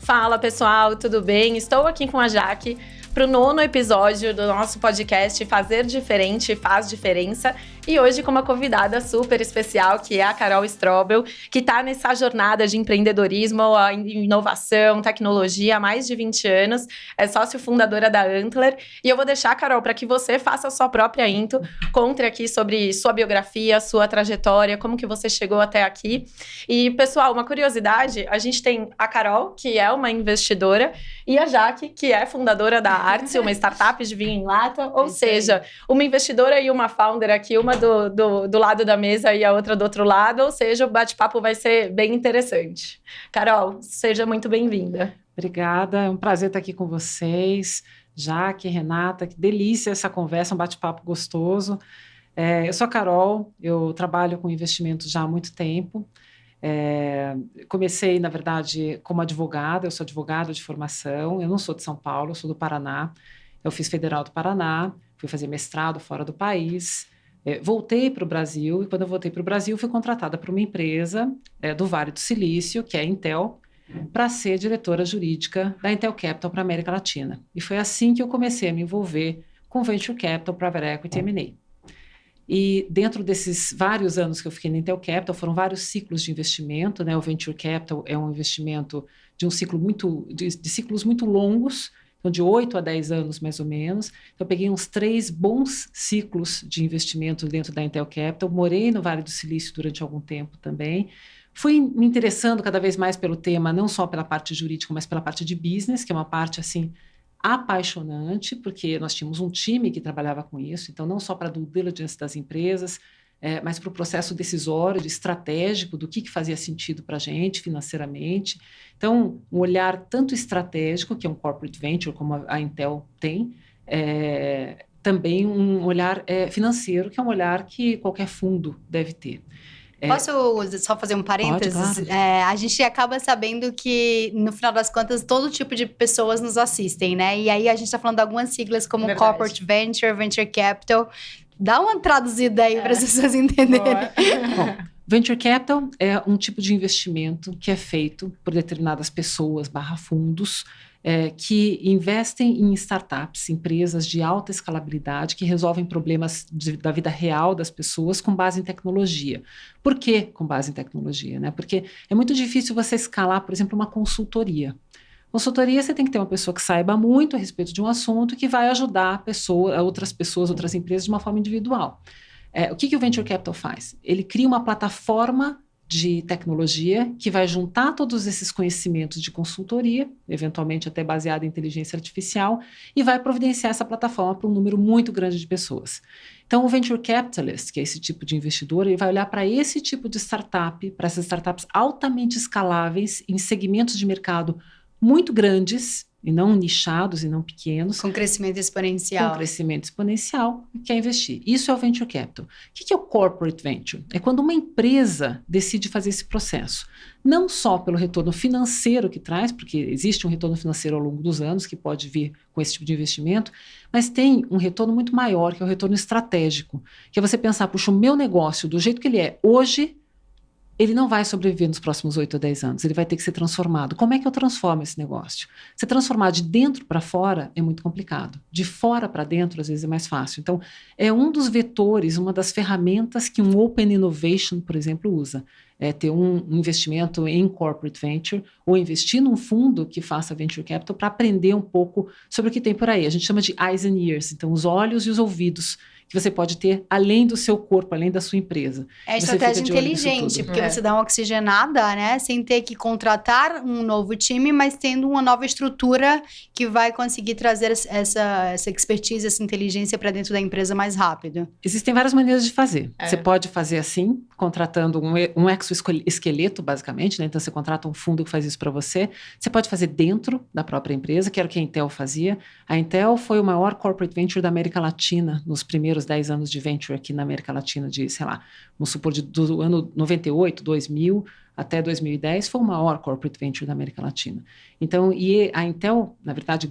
Fala pessoal, tudo bem? Estou aqui com a Jaque para o 9º episódio do nosso podcast Fazer Diferente Faz Diferença. E hoje com uma convidada super especial, que é a Carol Strobel, que está nessa jornada de empreendedorismo, inovação, tecnologia há mais de 20 anos. É sócio fundadora da Antler. E eu vou deixar, Carol, para que você faça a sua própria intro, conte aqui sobre sua biografia, sua trajetória, como que você chegou até aqui. E, pessoal, uma curiosidade, a gente tem a Carol, que é uma investidora, e a Jaque, que é fundadora da Artsy, uma startup de vinho em lata, ou seja, uma investidora e uma founder aqui, uma do lado da mesa e a outra do outro lado, ou seja, o bate-papo vai ser bem interessante. Carol, seja muito bem-vinda. Obrigada, é um prazer estar aqui com vocês. Jaque, Renata, que delícia essa conversa, um bate-papo gostoso. Eu sou a Carol, eu trabalho com investimentos já há muito tempo. Comecei, na verdade, como advogada, eu sou advogada de formação, eu não sou de São Paulo, eu sou do Paraná, eu fiz Federal do Paraná, fui fazer mestrado fora do país, voltei para o Brasil, e quando eu voltei para o Brasil, fui contratada por uma empresa do Vale do Silício, que é a Intel, para ser diretora jurídica da Intel Capital para a América Latina. E foi assim que eu comecei a me envolver com Venture Capital, Private Equity e M&A. E dentro desses vários anos que eu fiquei na Intel Capital, foram vários ciclos de investimento, né? O Venture Capital é um investimento de um ciclo de ciclos muito longos, então de 8 a 10 anos mais ou menos. Então eu peguei uns 3 bons ciclos de investimento dentro da Intel Capital, morei no Vale do Silício durante algum tempo também. Fui me interessando cada vez mais pelo tema, não só pela parte jurídica, mas pela parte de business, que é uma parte assim apaixonante, porque nós tínhamos um time que trabalhava com isso, então não só para a due diligence das empresas, mas para o processo decisório, estratégico, do que fazia sentido para a gente financeiramente. Então, um olhar tanto estratégico, que é um corporate venture, como a Intel tem, também um olhar financeiro, que é um olhar que qualquer fundo deve ter. Posso só fazer um parênteses? Pode, claro. A gente acaba sabendo que, no final das contas, todo tipo de pessoas nos assistem, né? E aí a gente está falando de algumas siglas como Verdade. Corporate Venture, Venture Capital. Dá uma traduzida aí para as pessoas entenderem. Bom, Venture Capital é um tipo de investimento que é feito por determinadas pessoas /fundos que investem em startups, empresas de alta escalabilidade que resolvem problemas da vida real das pessoas com base em tecnologia. Por que com base em tecnologia, né? Porque é muito difícil você escalar, por exemplo, uma consultoria. Consultoria, você tem que ter uma pessoa que saiba muito a respeito de um assunto que vai ajudar outras pessoas, outras empresas de uma forma individual. O que o Venture Capital faz? Ele cria uma plataforma de tecnologia que vai juntar todos esses conhecimentos de consultoria, eventualmente até baseado em inteligência artificial, e vai providenciar essa plataforma para um número muito grande de pessoas. Então, o Venture Capitalist, que é esse tipo de investidor, ele vai olhar para esse tipo de startup, para essas startups altamente escaláveis em segmentos de mercado muito grandes, e não nichados, e não pequenos. Com crescimento exponencial. Com crescimento exponencial, quer investir. Isso é o Venture Capital. O que é o Corporate Venture? É quando uma empresa decide fazer esse processo. Não só pelo retorno financeiro que traz, porque existe um retorno financeiro ao longo dos anos, que pode vir com esse tipo de investimento, mas tem um retorno muito maior, que é o retorno estratégico. Que é você pensar, puxa, o meu negócio, do jeito que ele é hoje, ele não vai sobreviver nos próximos 8 a 10 anos, ele vai ter que ser transformado. Como é que eu transformo esse negócio? Se transformar de dentro para fora é muito complicado. De fora para dentro, às vezes, é mais fácil. Então, é um dos vetores, uma das ferramentas que um Open Innovation, por exemplo, usa. É ter um investimento em Corporate Venture ou investir num fundo que faça Venture Capital para aprender um pouco sobre o que tem por aí. A gente chama de eyes and ears, então os olhos e os ouvidos que você pode ter além do seu corpo, além da sua empresa. É estratégia inteligente, porque você dá uma oxigenada, né? Sem ter que contratar um novo time, mas tendo uma nova estrutura que vai conseguir trazer essa expertise, essa inteligência para dentro da empresa mais rápido. Existem várias maneiras de fazer. Você pode fazer assim, contratando um exoesqueleto, basicamente, né? Então você contrata um fundo que faz isso para você. Você pode fazer dentro da própria empresa, que era o que a Intel fazia. A Intel foi o maior corporate venture da América Latina nos primeiros 10 anos de venture aqui na América Latina, de, sei lá, vamos supor, do ano 98, 2000 até 2010, foi o maior corporate venture da América Latina. Então, e a Intel, na verdade,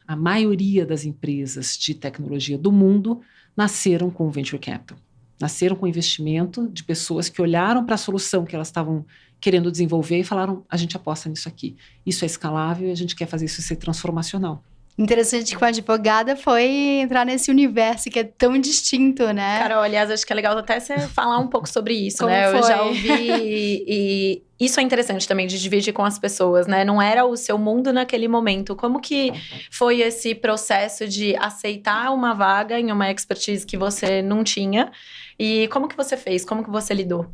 a maioria das empresas de tecnologia do mundo nasceram com venture capital. nasceram com investimento de pessoas que olharam para a solução que elas estavam querendo desenvolver e falaram, a gente aposta nisso aqui. Isso é escalável e a gente quer fazer isso ser transformacional. Interessante que uma advogada foi entrar nesse universo que é tão distinto, né? Carol, aliás, acho que é legal até você falar um pouco sobre isso, Como né? foi? Eu já ouvi e isso é interessante também de dividir com as pessoas, né? Não era o seu mundo naquele momento. Como que foi esse processo de aceitar uma vaga em uma expertise que você não tinha? E como que você fez? Como que você lidou?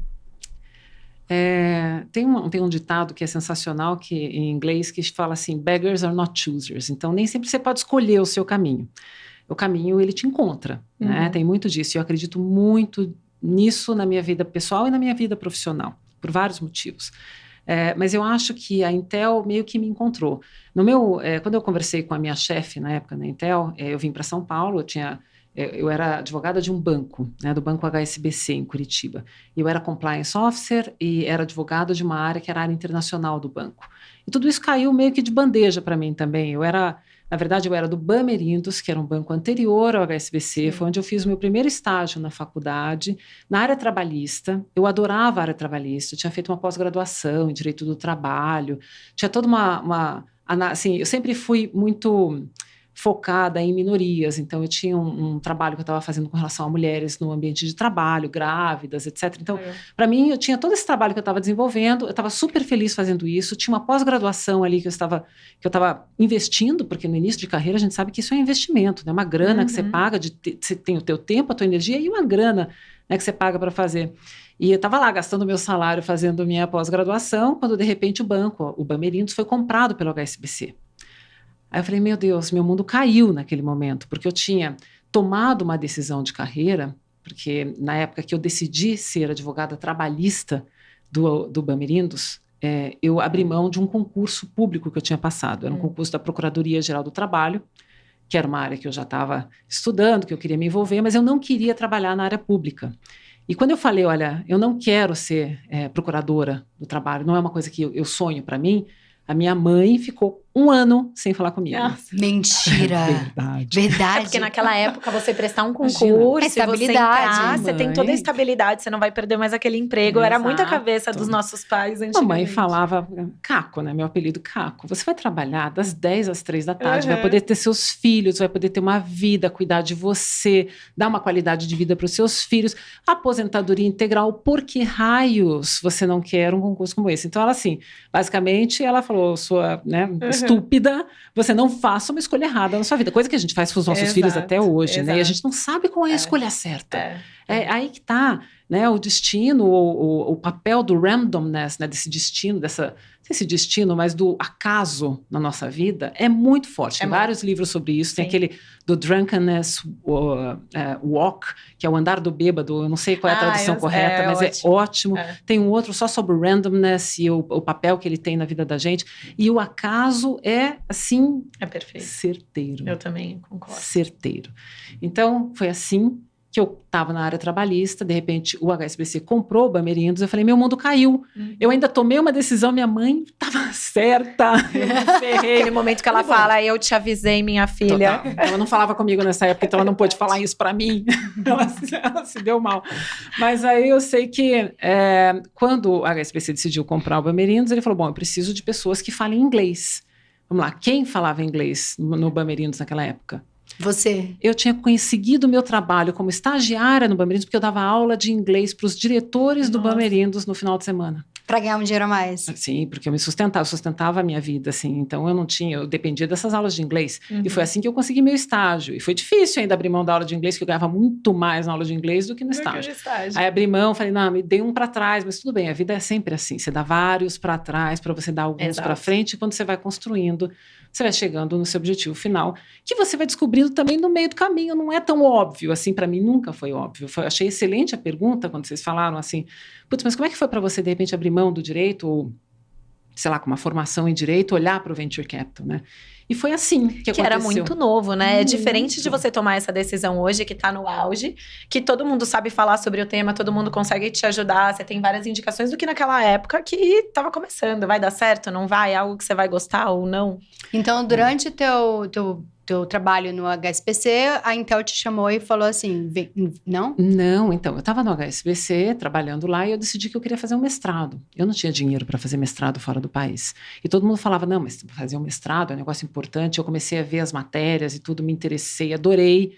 Tem um ditado que é sensacional em inglês que fala assim, beggars are not choosers. Então, nem sempre você pode escolher o seu caminho. O caminho, ele te encontra, né? Tem muito disso. E eu acredito muito nisso na minha vida pessoal e na minha vida profissional, por vários motivos. Mas eu acho que a Intel meio que me encontrou. Quando eu conversei com a minha chefe na época na Intel, eu vim para São Paulo, eu era advogada de um banco, né, do Banco HSBC, em Curitiba. Eu era compliance officer e era advogada de uma área que era a área internacional do banco. E tudo isso caiu meio que de bandeja para mim também. Na verdade, eu era do Bamerindos, que era um banco anterior ao HSBC, foi onde eu fiz o meu primeiro estágio na faculdade, na área trabalhista. Eu adorava a área trabalhista, eu tinha feito uma pós-graduação em Direito do Trabalho, tinha toda assim, eu sempre fui muito focada em minorias, então eu tinha um trabalho que eu estava fazendo com relação a mulheres no ambiente de trabalho, grávidas, etc. Então, para mim, eu tinha todo esse trabalho que eu estava desenvolvendo, eu estava super feliz fazendo isso, tinha uma pós-graduação ali que eu estava investindo, porque no início de carreira a gente sabe que isso é investimento, né? Uma grana que você paga, você tem o teu tempo, a tua energia e uma grana, né, que você paga para fazer. E eu estava lá gastando meu salário fazendo minha pós-graduação, quando de repente o Bamerindos foi comprado pelo HSBC. Aí eu falei, meu Deus, meu mundo caiu naquele momento, porque eu tinha tomado uma decisão de carreira, porque na época que eu decidi ser advogada trabalhista do Bamerindos, eu abri mão de um concurso público que eu tinha passado. Era um concurso da Procuradoria-Geral do Trabalho, que era uma área que eu já estava estudando, que eu queria me envolver, mas eu não queria trabalhar na área pública. E quando eu falei, olha, eu não quero ser procuradora do trabalho, não é uma coisa que eu sonho para mim, a minha mãe ficou 1 ano sem falar comigo. Nossa. Mentira. Verdade. Porque naquela época você prestar um concurso, estabilidade. Você tem toda a estabilidade, você não vai perder mais aquele emprego. Era muita cabeça dos nossos pais antigamente. A mãe falava, Caco, né? Meu apelido Caco. Você vai trabalhar das 10 às 3 da tarde, vai poder ter seus filhos, vai poder ter uma vida, cuidar de você, dar uma qualidade de vida para os seus filhos, aposentadoria integral. Por que raios você não quer um concurso como esse? Então, ela assim, basicamente, ela falou, sua, né, estúpida, você não faça uma escolha errada na sua vida. Coisa que a gente faz com os nossos filhos até hoje, né? E a gente não sabe qual é a escolha certa. É aí que está, né, o destino, o papel do randomness, né, desse destino, esse destino, mas do acaso na nossa vida, é muito forte. Tem vários livros sobre isso. Sim. Tem aquele do Drunkenness Walk, que é o andar do bêbado. Eu não sei qual é a tradução correta, mas ótimo. É ótimo. Tem um outro só sobre o randomness e o papel que ele tem na vida da gente. E o acaso é, assim... É perfeito. Certeiro. Eu também concordo. Certeiro. Então, foi assim que eu estava na área trabalhista, de repente o HSBC comprou o Bamerindos, eu falei, meu mundo caiu. Eu ainda tomei uma decisão, minha mãe estava certa, eu me ferrei. Aquele momento que ela fala, eu te avisei, minha filha. Total. Ela não falava comigo nessa época, então ela não pôde falar isso para mim. Ela se deu mal. Mas aí eu sei que quando o HSBC decidiu comprar o Bamerindos, ele falou, bom, eu preciso de pessoas que falem inglês. Vamos lá, quem falava inglês no Bamerindos naquela época? Você? Eu tinha conseguido o meu trabalho como estagiária no Bamerindos, porque eu dava aula de inglês para os diretores do Bamerindos no final de semana. Para ganhar um dinheiro a mais. Sim, porque eu sustentava a minha vida, assim, então eu dependia dessas aulas de inglês. E foi assim que eu consegui meu estágio. E foi difícil ainda abrir mão da aula de inglês, que eu ganhava muito mais na aula de inglês do que no estágio. Aí abri mão, falei, não, me dei um para trás, mas tudo bem, a vida é sempre assim, você dá vários para trás para você dar alguns para frente, e quando você vai construindo, você vai chegando no seu objetivo final, que você vai descobrindo também no meio do caminho, não é tão óbvio, assim, para mim nunca foi óbvio. Achei excelente a pergunta quando vocês falaram assim, putz, mas como é que foi para você, de repente, abrir mão do direito, ou, sei lá, com uma formação em direito, olhar para o venture capital, né? E foi assim que aconteceu. Que era muito novo, né? É diferente de você tomar essa decisão hoje, que tá no auge, que todo mundo sabe falar sobre o tema, todo mundo consegue te ajudar, você tem várias indicações, do que naquela época que tava começando. Vai dar certo, não vai? É algo que você vai gostar ou não? Então, durante teu teu trabalho no HSBC, a Intel te chamou e falou assim, não? Não, então, eu estava no HSBC, trabalhando lá, e eu decidi que eu queria fazer um mestrado. Eu não tinha dinheiro para fazer mestrado fora do país. E todo mundo falava, não, mas fazer um mestrado é um negócio importante. Eu comecei a ver as matérias e tudo, me interessei, adorei.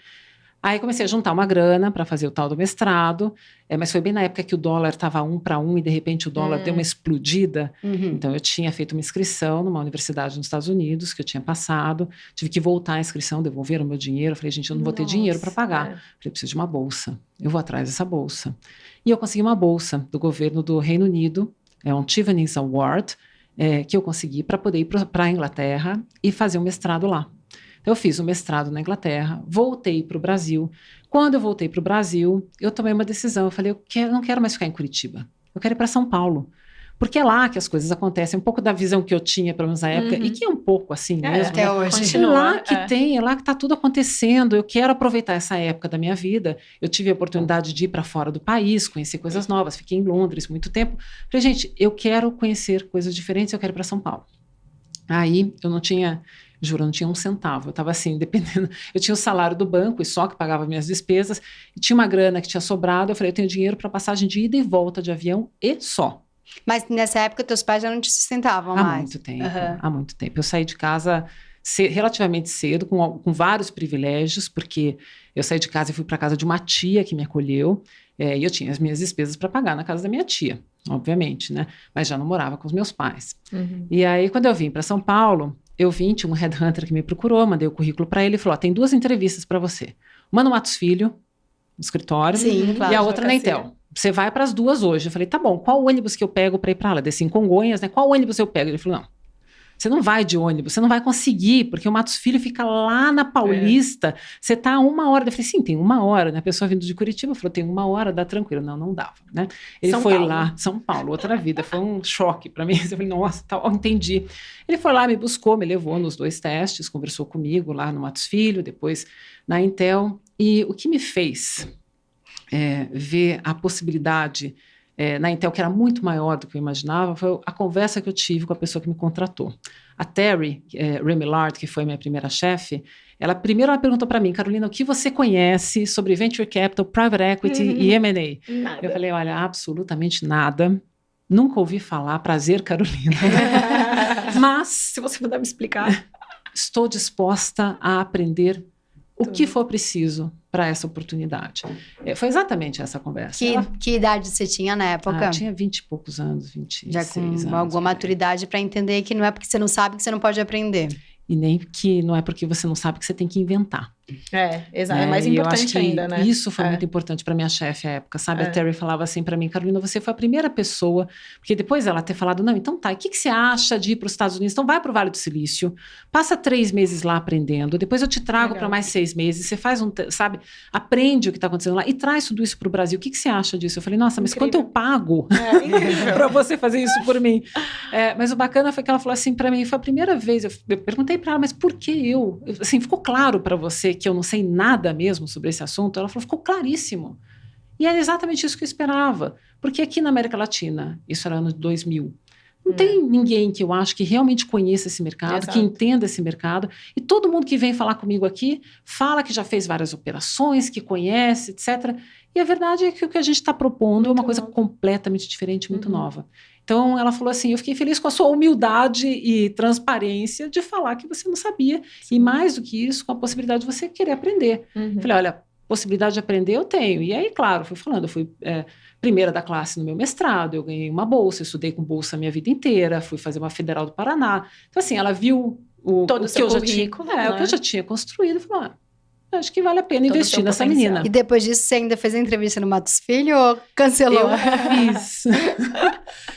Aí comecei a juntar uma grana para fazer o tal do mestrado, mas foi bem na época que o dólar estava 1 para 1 e de repente o dólar deu uma explodida. Então eu tinha feito uma inscrição numa universidade nos Estados Unidos, que eu tinha passado, tive que voltar à inscrição, devolver o meu dinheiro. Eu falei, gente, eu não vou ter dinheiro para pagar. Falei, eu preciso de uma bolsa, eu vou atrás dessa bolsa. E eu consegui uma bolsa do governo do Reino Unido, um Chevening Award, que eu consegui para poder ir para a Inglaterra e fazer um mestrado lá. Então, eu fiz o mestrado na Inglaterra, voltei para o Brasil. Quando eu voltei para o Brasil, eu tomei uma decisão. Eu falei, não quero mais ficar em Curitiba. Eu quero ir para São Paulo. Porque é lá que as coisas acontecem. Um pouco da visão que eu tinha, pelo menos na época, e que é um pouco assim mesmo. Até né? hoje. É lá que tem, é lá que está tudo acontecendo. Eu quero aproveitar essa época da minha vida. Eu tive a oportunidade de ir para fora do país, conhecer coisas novas. Fiquei em Londres muito tempo. Falei, gente, eu quero conhecer coisas diferentes, eu quero ir para São Paulo. Aí, eu não tinha... Juro, eu não tinha um centavo. Eu estava assim, dependendo... Eu tinha o salário do banco e só que pagava minhas despesas. E tinha uma grana que tinha sobrado. Eu falei, eu tenho dinheiro para passagem de ida e volta de avião e só. Mas nessa época, teus pais já não te sustentavam mais? Há muito tempo, há muito tempo. Eu saí de casa relativamente cedo, com vários privilégios, porque eu saí de casa e fui para casa de uma tia que me acolheu. E eu tinha as minhas despesas para pagar na casa da minha tia, obviamente, né? Mas já não morava com os meus pais. E aí, quando eu vim para São Paulo... tinha um headhunter que me procurou, mandei o currículo para ele e falou, tem 2 entrevistas para você. Uma no Matos Filho, no escritório, sim, claro, e a outra na Intel. Você vai para as 2 hoje. Eu falei, tá bom, qual ônibus que eu pego para ir para lá? Desci em Congonhas, né? Qual ônibus eu pego? Ele falou, não, você não vai de ônibus, você não vai conseguir, porque o Matos Filho fica lá na Paulista, você tá a 1 hora. Eu falei, sim, tem 1 hora, né? A pessoa vindo de Curitiba falou, tem 1 hora, dá tranquilo. Não dava, né? Ele foi lá, São Paulo, outra vida, foi um choque para mim. Eu falei, nossa, entendi. Ele foi lá, me buscou, me levou nos 2 testes, conversou comigo lá no Matos Filho, depois na Intel, e o que me fez ver a possibilidade na Intel, que era muito maior do que eu imaginava, foi a conversa que eu tive com a pessoa que me contratou. A Terry Remillard, que foi minha primeira chefe, ela perguntou para mim, Carolina, o que você conhece sobre Venture Capital, Private Equity e M&A? Nada. Eu falei, olha, absolutamente nada. Nunca ouvi falar, prazer, Carolina. Mas, se você puder me explicar, estou disposta a aprender o que for preciso para essa oportunidade. Foi exatamente essa conversa. Que idade você tinha na época? Tinha 20 e poucos anos, 26 já com anos. Alguma maturidade para entender que não é porque você não sabe que você não pode aprender. E nem que não é porque você não sabe que você tem que inventar. Exato. É mais importante ainda, né? Isso foi muito importante para minha chefe à época, sabe? A Terry falava assim para mim, Carolina, você foi a primeira pessoa, porque depois ela ter falado, não, então tá, e o que você acha de ir para os Estados Unidos? Então vai para o Vale do Silício, passa 3 meses lá aprendendo, depois eu te trago para mais 6 meses, você faz aprende o que está acontecendo lá e traz tudo isso para o Brasil. O que você acha disso? Eu falei, nossa, mas quanto eu pago para você fazer isso por mim? Mas o bacana foi que ela falou assim para mim, foi a primeira vez, eu perguntei para ela, mas por que eu? Assim, ficou claro para você que eu não sei nada mesmo sobre esse assunto? Ela falou, ficou claríssimo. E era exatamente isso que eu esperava. Porque aqui na América Latina, isso era ano de 2000, não tem ninguém que eu acho que realmente conheça esse mercado, que entenda esse mercado. E todo mundo que vem falar comigo aqui, fala que já fez várias operações, que conhece, etc. E a verdade é que o que a gente está propondo é uma coisa completamente diferente, muito nova. Então, ela falou assim, eu fiquei feliz com a sua humildade e transparência de falar que você não sabia. Sim. E mais do que isso, com a possibilidade de você querer aprender. Falei, olha, possibilidade de aprender eu tenho. E aí, claro, fui falando, eu fui primeira da classe no meu mestrado, eu ganhei uma bolsa, eu estudei com bolsa a minha vida inteira, fui fazer uma Federal do Paraná. Então, assim, ela viu o que eu já tinha, o que eu já tinha construído e falou, acho que vale a pena investir nessa menina. E depois disso, você ainda fez a entrevista no Matos Filho ou cancelou? Eu fiz.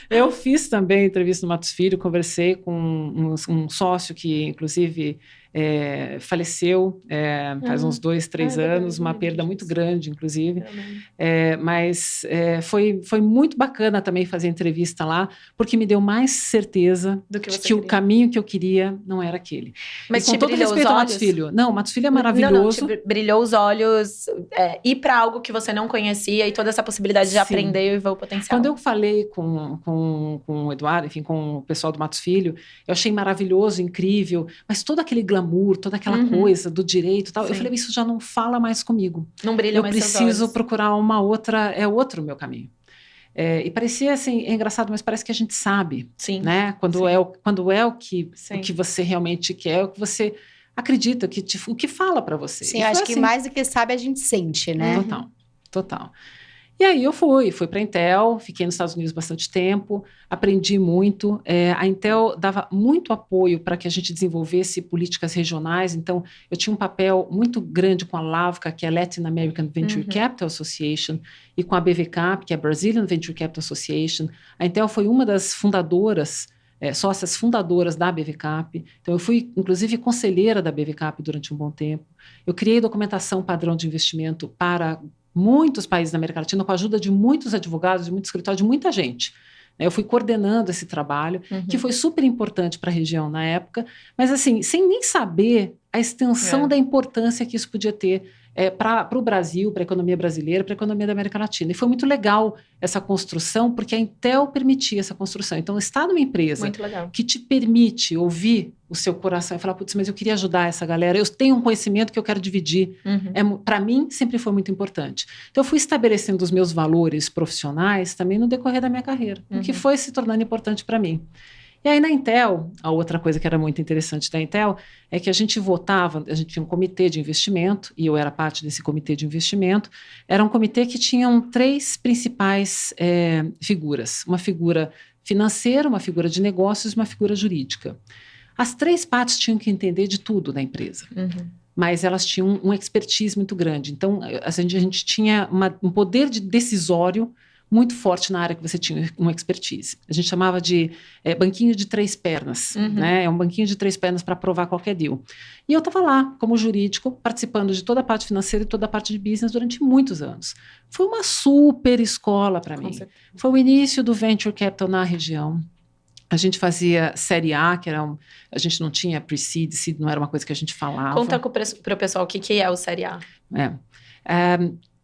Eu fiz também a entrevista no Matos Filho, conversei com um sócio que, inclusive, faleceu faz uns 2, 3 anos, uma perda muito grande, inclusive. Mas foi muito bacana também fazer a entrevista lá, porque me deu mais certeza de que o caminho que eu queria não era aquele. Mas com todo respeito ao Matos Filho. Não, o Matos Filho é maravilhoso. Não, brilhou os olhos, ir para algo que você não conhecia e toda essa possibilidade de aprender e ver o potencial. Quando eu falei com o Eduardo, enfim, com o pessoal do Matos Filho, eu achei maravilhoso, incrível, mas todo aquele glamour glamour, toda aquela coisa do direito e tal. Sim. Eu falei, isso já não fala mais comigo. Não brilha mais seus olhos. Eu preciso procurar uma outra, outro o meu caminho. E parecia assim, é engraçado, mas parece que a gente sabe, Sim. né? Quando Sim. é o que você realmente quer, o que você acredita, o que fala para você. Sim, acho que mais do que sabe a gente sente, né? Total. E aí eu fui para a Intel, fiquei nos Estados Unidos bastante tempo, aprendi muito. A Intel dava muito apoio para que a gente desenvolvesse políticas regionais, então eu tinha um papel muito grande com a LAVCA, que é a Latin American Venture Capital Association, e com a BVCAP, que é a Brazilian Venture Capital Association. A Intel foi uma das fundadoras, sócias fundadoras da BVCAP, então eu fui, inclusive, conselheira da BVCAP durante um bom tempo. Eu criei documentação padrão de investimento para muitos países da América Latina, com a ajuda de muitos advogados, de muitos escritórios, de muita gente. Eu fui coordenando esse trabalho, que foi super importante para a região na época, mas assim, sem nem saber a extensão da importância que isso podia ter para o Brasil, para a economia brasileira, para a economia da América Latina. E foi muito legal essa construção, porque a Intel permitia essa construção. Então, estar numa empresa que te permite ouvir o seu coração e falar, putz, mas eu queria ajudar essa galera, eu tenho um conhecimento que eu quero dividir. Para mim, sempre foi muito importante. Então, eu fui estabelecendo os meus valores profissionais também no decorrer da minha carreira, o que foi se tornando importante para mim. E aí na Intel, a outra coisa que era muito interessante da Intel é que a gente votava, a gente tinha um comitê de investimento, e eu era parte desse comitê de investimento. Era um comitê que tinha 3 principais figuras. Uma figura financeira, uma figura de negócios e uma figura jurídica. As 3 partes tinham que entender de tudo da empresa. Mas elas tinham um expertise muito grande. Então, a gente tinha um poder decisório muito forte na área que você tinha uma expertise. A gente chamava de banquinho de 3 pernas, né? É um banquinho de 3 pernas para aprovar qualquer deal. E eu estava lá, como jurídico, participando de toda a parte financeira e toda a parte de business durante muitos anos. Foi uma super escola para mim. Foi o início do Venture Capital na região. A gente fazia série A, que era a gente não tinha pre-seed, seed não era uma coisa que a gente falava. Conta para o pessoal o que é o série A.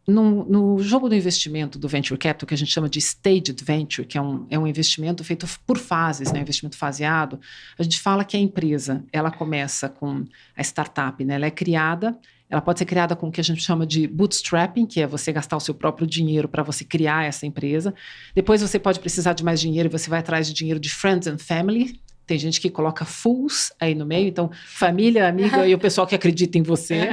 No jogo do investimento do Venture Capital, que a gente chama de Staged Venture, que é um investimento feito por fases, né, um investimento faseado, a gente fala que a empresa, ela começa com a startup, né, ela é criada, ela pode ser criada com o que a gente chama de bootstrapping, que é você gastar o seu próprio dinheiro para você criar essa empresa. Depois você pode precisar de mais dinheiro e você vai atrás de dinheiro de friends and family. Tem gente que coloca fools aí no meio, então família, amiga e o pessoal que acredita em você.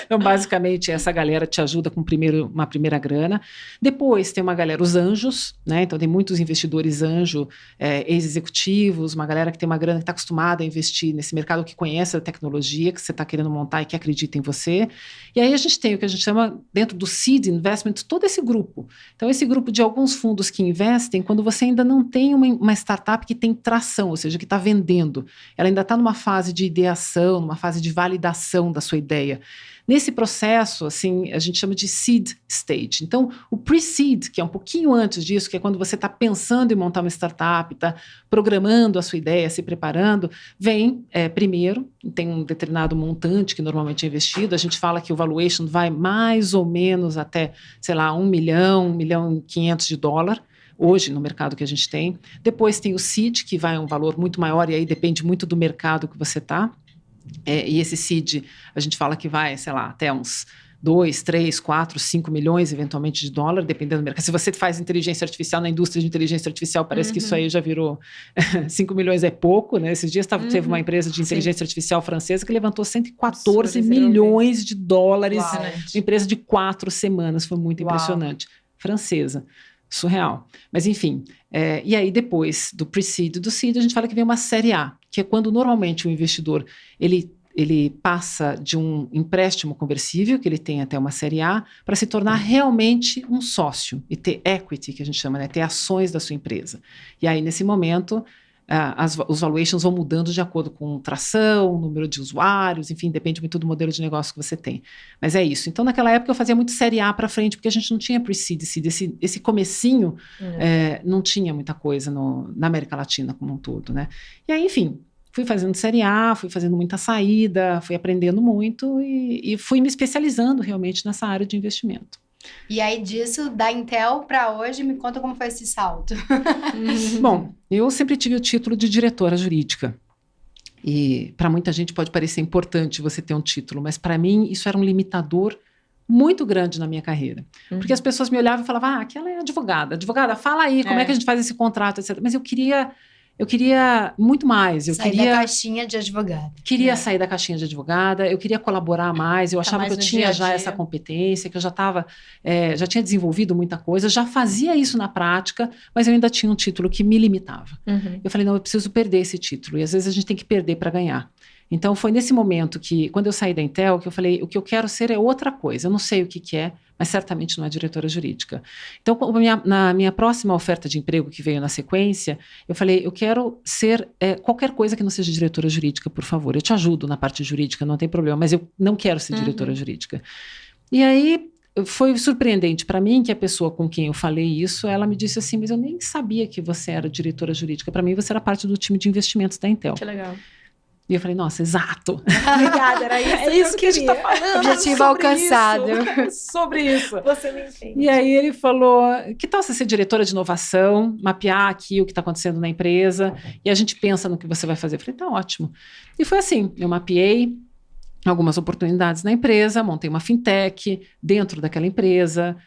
Então, basicamente, essa galera te ajuda com uma primeira grana. Depois tem uma galera, os anjos, né? Então tem muitos investidores anjo, ex-executivos, uma galera que tem uma grana que está acostumada a investir nesse mercado, que conhece a tecnologia que você está querendo montar e que acredita em você. E aí a gente tem o que a gente chama, dentro do seed investment, todo esse grupo. Então, esse grupo de alguns fundos que investem quando você ainda não tem uma startup que tem tração, ou seja, que está vendendo. Ela ainda está numa fase de ideação, numa fase de validação da sua ideia. Nesse processo, assim, a gente chama de seed stage. Então, o pre-seed, que é um pouquinho antes disso, que é quando você está pensando em montar uma startup, está programando a sua ideia, se preparando, vem primeiro, tem um determinado montante que normalmente é investido. A gente fala que o valuation vai mais ou menos até, sei lá, $1 milhão, $1,5 milhão, hoje no mercado que a gente tem. Depois tem o seed, que vai a um valor muito maior, e aí depende muito do mercado que você está. E esse seed, a gente fala que vai, sei lá, até uns 2, 3, 4, 5 milhões, eventualmente, de dólar, dependendo do mercado. Se você faz inteligência artificial na indústria de inteligência artificial, parece que isso aí já virou 5 milhões é pouco, né? Esses dias teve uma empresa de inteligência artificial francesa que levantou 114 milhões de dólares, uma empresa de 4 semanas, foi muito impressionante. Francesa. Surreal. Mas, enfim, e aí depois do pre-seed e do seed, a gente fala que vem uma série A, que é quando normalmente o investidor, ele passa de um empréstimo conversível, que ele tem até uma série A, para se tornar realmente um sócio e ter equity, que a gente chama, né, ter ações da sua empresa. E aí, nesse momento, os valuations vão mudando de acordo com tração, número de usuários, enfim, depende muito do modelo de negócio que você tem. Mas é isso. Então, naquela época, eu fazia muito série A para frente, porque a gente não tinha pre-seed, seed. Esse comecinho não tinha muita coisa na América Latina como um todo, né? E aí, enfim, fui fazendo série A, fui fazendo muita saída, fui aprendendo muito e fui me especializando realmente nessa área de investimento. E aí disso, da Intel para hoje, me conta como foi esse salto. Bom, eu sempre tive o título de diretora jurídica. E para muita gente pode parecer importante você ter um título, mas para mim isso era um limitador muito grande na minha carreira. Porque as pessoas me olhavam e falavam, aquela é advogada. Advogada, fala aí, como é que a gente faz esse contrato, etc. Mas eu queria muito mais. Sair da caixinha de advogada. Queria sair da caixinha de advogada, eu queria colaborar mais, eu achava que eu tinha já essa competência, que eu já tinha desenvolvido muita coisa, já fazia isso na prática, mas eu ainda tinha um título que me limitava. Eu falei, não, eu preciso perder esse título, e às vezes a gente tem que perder para ganhar. Então foi nesse momento que, quando eu saí da Intel, que eu falei, o que eu quero ser é outra coisa, eu não sei o que é, mas certamente não é diretora jurídica. Então, na minha próxima oferta de emprego que veio na sequência, eu falei, eu quero ser qualquer coisa que não seja diretora jurídica, por favor. Eu te ajudo na parte jurídica, não tem problema, mas eu não quero ser diretora jurídica. E aí, foi surpreendente para mim que a pessoa com quem eu falei isso, ela me disse assim, mas eu nem sabia que você era diretora jurídica. Para mim, você era parte do time de investimentos da Intel. Que legal. E eu falei, nossa, exato. Obrigada, era isso. É isso que a gente está falando. Objetivo alcançado. Sobre isso. Você me entende. E aí ele falou, que tal você ser diretora de inovação, mapear aqui o que está acontecendo na empresa, e a gente pensa no que você vai fazer. Eu falei, tá ótimo. E foi assim, eu mapeei algumas oportunidades na empresa, montei uma fintech dentro daquela empresa,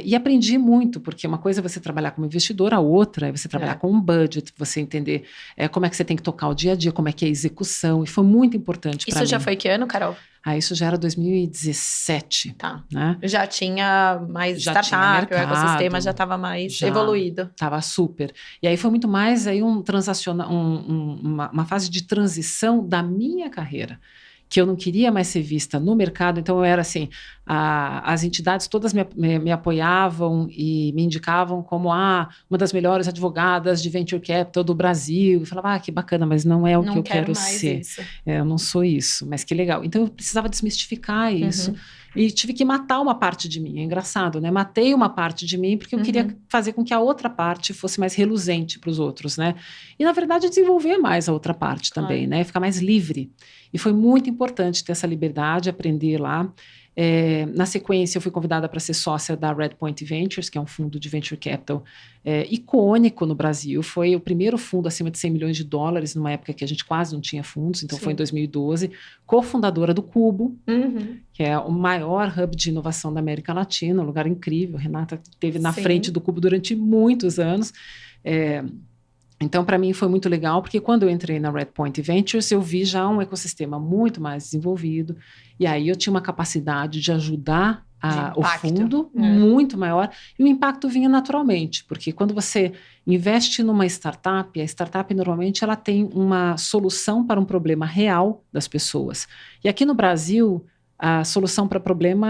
e aprendi muito, porque uma coisa é você trabalhar como investidor, a outra é você trabalhar com um budget, você entender como é que você tem que tocar o dia a dia, como é que é a execução, e foi muito importante para mim. Isso já foi que ano, Carol? Isso já era 2017. Tá. Né? Já tinha mais startup, o ecossistema já estava mais evoluído. Estava super. E aí foi muito mais aí uma fase de transição da minha carreira, que eu não queria mais ser vista no mercado, então eu era assim, as entidades todas me apoiavam e me indicavam como uma das melhores advogadas de Venture Capital do Brasil, eu falava, que bacana, mas não é o que eu quero ser. Isso. Eu não sou isso, mas que legal. Então eu precisava desmistificar isso. E tive que matar uma parte de mim, é engraçado, né? Matei uma parte de mim porque eu queria fazer com que a outra parte fosse mais reluzente para os outros, né? E, na verdade, desenvolver mais a outra parte também, né? Ficar mais livre. E foi muito importante ter essa liberdade, aprender lá. Na sequência, eu fui convidada para ser sócia da Redpoint Ventures, que é um fundo de venture capital icônico no Brasil. Foi o primeiro fundo acima de 100 milhões de dólares, numa época que a gente quase não tinha fundos, então foi em 2012. Cofundadora do Cubo, que é o maior hub de inovação da América Latina, um lugar incrível. Renata esteve na frente do Cubo durante muitos anos. Então, para mim, foi muito legal, porque quando eu entrei na Redpoint Ventures, eu vi já um ecossistema muito mais desenvolvido, e aí eu tinha uma capacidade de ajudar o fundo muito maior, e o impacto vinha naturalmente, porque quando você investe numa startup, a startup normalmente ela tem uma solução para um problema real das pessoas. E aqui no Brasil, a solução para problema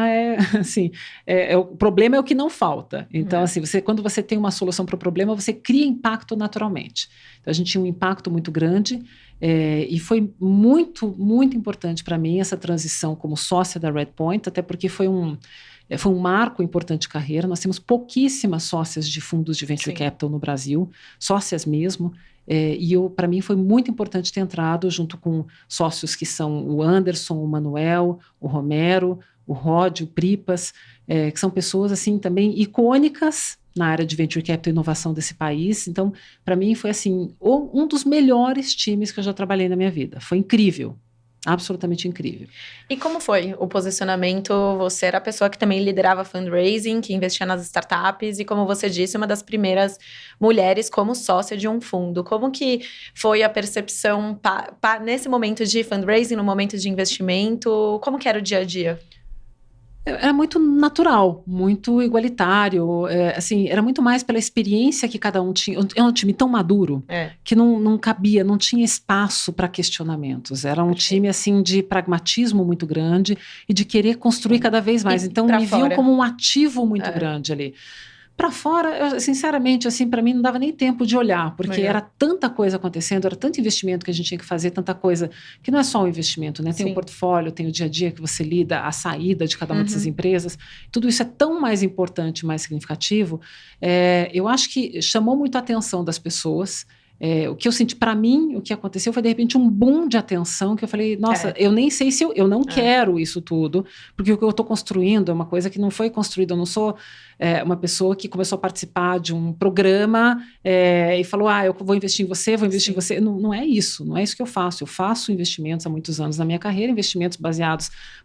o problema é o que não falta. Então, assim, quando você tem uma solução para o problema, você cria impacto naturalmente. Então, a gente tinha um impacto muito grande e foi muito, muito importante para mim essa transição como sócia da Redpoint, até porque foi um marco importante de carreira. Nós temos pouquíssimas sócias de fundos de venture capital no Brasil, sócias mesmo. E para mim foi muito importante ter entrado junto com sócios que são o Anderson, o Manuel, o Romero, o Rod, o Pripas, que são pessoas assim também icônicas na área de venture capital e inovação desse país. Então, para mim foi assim um dos melhores times que eu já trabalhei na minha vida. Foi incrível. Absolutamente incrível. E como foi o posicionamento? Você era a pessoa que também liderava fundraising, que investia nas startups e, como você disse, uma das primeiras mulheres como sócia de um fundo. Como que foi a percepção nesse momento de fundraising, no momento de investimento? Como que era o dia a dia? Era muito natural, muito igualitário, assim, era muito mais pela experiência que cada um tinha. É um time tão maduro que não cabia, não tinha espaço para questionamentos. Era um time assim de pragmatismo muito grande e de querer construir cada vez mais. Então me viam como um ativo muito grande ali. Para fora, sinceramente, assim, para mim não dava nem tempo de olhar, porque era tanta coisa acontecendo, era tanto investimento que a gente tinha que fazer, tanta coisa, que não é só o investimento, né? Tem o portfólio, tem o dia a dia que você lida, a saída de cada uma dessas empresas, tudo isso é tão mais importante, mais significativo. Eu acho que chamou muito a atenção das pessoas, o que eu senti, para mim, o que aconteceu foi, de repente, um boom de atenção, que eu falei, nossa, eu nem sei se eu não quero isso tudo, porque o que eu estou construindo é uma coisa que não foi construída, eu não sou uma pessoa que começou a participar de um programa e falou, eu vou investir em você, vou investir em você. Não é isso que eu faço investimentos há muitos anos na minha carreira, investimentos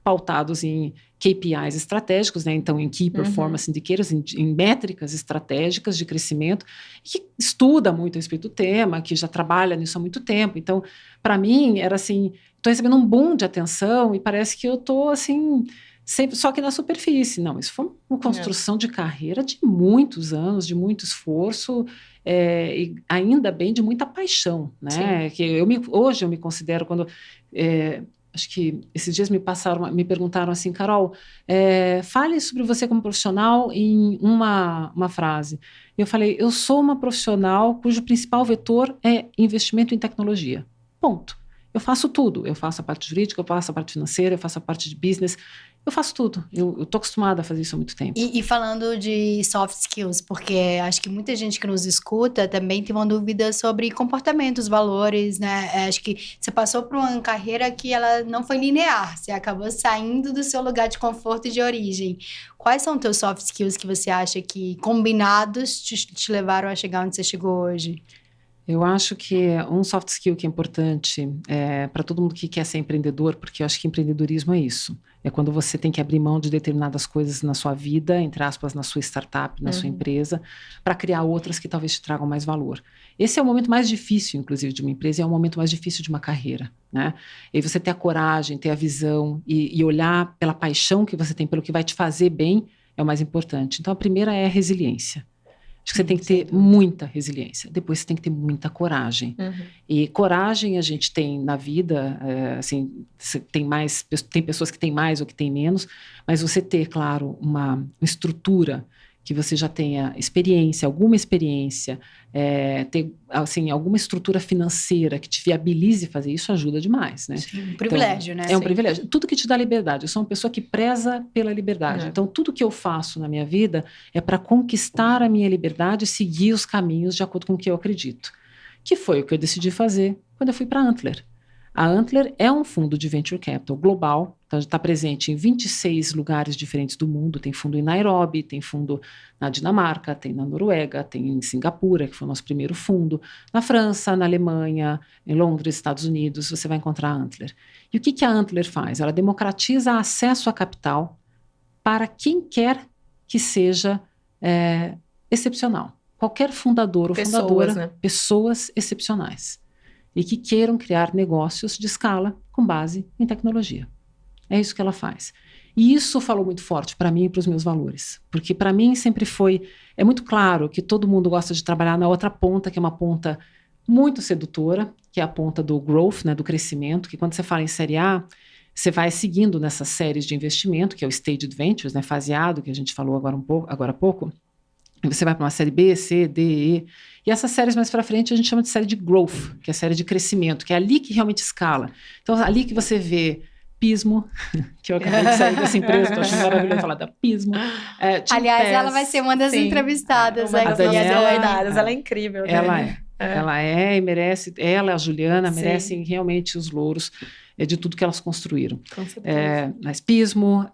pautados em KPIs estratégicos, né? Então em Key Performance Indicators, em métricas estratégicas de crescimento, que estuda muito a respeito do tema, que já trabalha nisso há muito tempo. Então, para mim, era assim, estou recebendo um boom de atenção e parece que eu estou assim, sempre só que na superfície. Não, isso foi uma construção de carreira de muitos anos, de muito esforço, e ainda bem de muita paixão, né? Que hoje eu me considero, quando... acho que esses dias me perguntaram assim, Carol, fale sobre você como profissional em uma frase. Eu falei, eu sou uma profissional cujo principal vetor é investimento em tecnologia. Ponto. Eu faço tudo. Eu faço a parte jurídica, eu faço a parte financeira, eu faço a parte de business. Eu faço tudo. Eu estou acostumada a fazer isso há muito tempo. E falando de soft skills, porque acho que muita gente que nos escuta também tem uma dúvida sobre comportamentos, valores, né? Acho que você passou por uma carreira que ela não foi linear. Você acabou saindo do seu lugar de conforto e de origem. Quais são os teus soft skills que você acha que, combinados, te levaram a chegar onde você chegou hoje? Eu acho que um soft skill que é importante para todo mundo que quer ser empreendedor, porque eu acho que empreendedorismo é isso. É quando você tem que abrir mão de determinadas coisas na sua vida, entre aspas, na sua startup, na sua empresa, para criar outras que talvez te tragam mais valor. Esse é o momento mais difícil, inclusive, de uma empresa, e é o momento mais difícil de uma carreira, né? E você ter a coragem, ter a visão e olhar pela paixão que você tem, pelo que vai te fazer bem, é o mais importante. Então, a primeira é a resiliência. Acho que você tem que ter muita resiliência. Depois você tem que ter muita coragem. E coragem a gente tem na vida, assim, tem pessoas que têm mais ou que têm menos, mas você ter, claro, uma estrutura que você já tenha alguma experiência, ter, assim, alguma estrutura financeira que te viabilize fazer isso ajuda demais, né? Sim, um privilégio, então, né? É um privilégio. Tudo que te dá liberdade. Eu sou uma pessoa que preza pela liberdade. Então, tudo que eu faço na minha vida é para conquistar a minha liberdade e seguir os caminhos de acordo com o que eu acredito. Que foi o que eu decidi fazer quando eu fui para a Antler. A Antler é um fundo de venture capital global, então está presente em 26 lugares diferentes do mundo, tem fundo em Nairobi, tem fundo na Dinamarca, tem na Noruega, tem em Singapura, que foi o nosso primeiro fundo, na França, na Alemanha, em Londres, Estados Unidos, você vai encontrar a Antler. E o que a Antler faz? Ela democratiza acesso a capital para quem quer que seja excepcional. Qualquer fundador ou fundadora, né? Pessoas excepcionais. E que queiram criar negócios de escala com base em tecnologia. É isso que ela faz. E isso falou muito forte para mim e para os meus valores. Porque para mim sempre é muito claro que todo mundo gosta de trabalhar na outra ponta, que é uma ponta muito sedutora, que é a ponta do growth, né, do crescimento, que quando você fala em série A, você vai seguindo nessas séries de investimento, que é o Staged Ventures, né, faseado, que a gente falou agora há pouco. E você vai para uma série B, C, D, E. E essas séries mais para frente a gente chama de série de growth, que é a série de crescimento, que é ali que realmente escala. Então, ali que você vê Pismo, que eu acabei de sair dessa empresa, estou achando maravilhoso falar da Pismo. Aliás, ela vai ser uma das entrevistadas. Uma das minhas convidadas, ela é incrível. Né? Ela é e merece, ela e a Juliana merecem realmente os louros de tudo que elas construíram. Com certeza. Mas Pismo...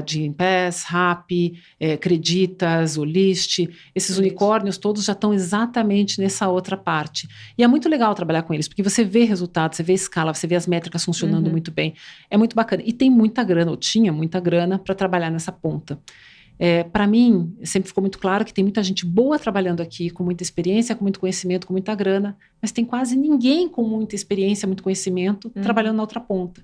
de Gimpass, Rappi, Creditas, Olist, esses unicórnios todos já estão exatamente nessa outra parte. E é muito legal trabalhar com eles, porque você vê resultados, você vê escala, você vê as métricas funcionando muito bem. É muito bacana. E tem muita grana, ou tinha muita grana, para trabalhar nessa ponta. Para mim, sempre ficou muito claro que tem muita gente boa trabalhando aqui, com muita experiência, com muito conhecimento, com muita grana, mas tem quase ninguém com muita experiência, muito conhecimento, trabalhando na outra ponta.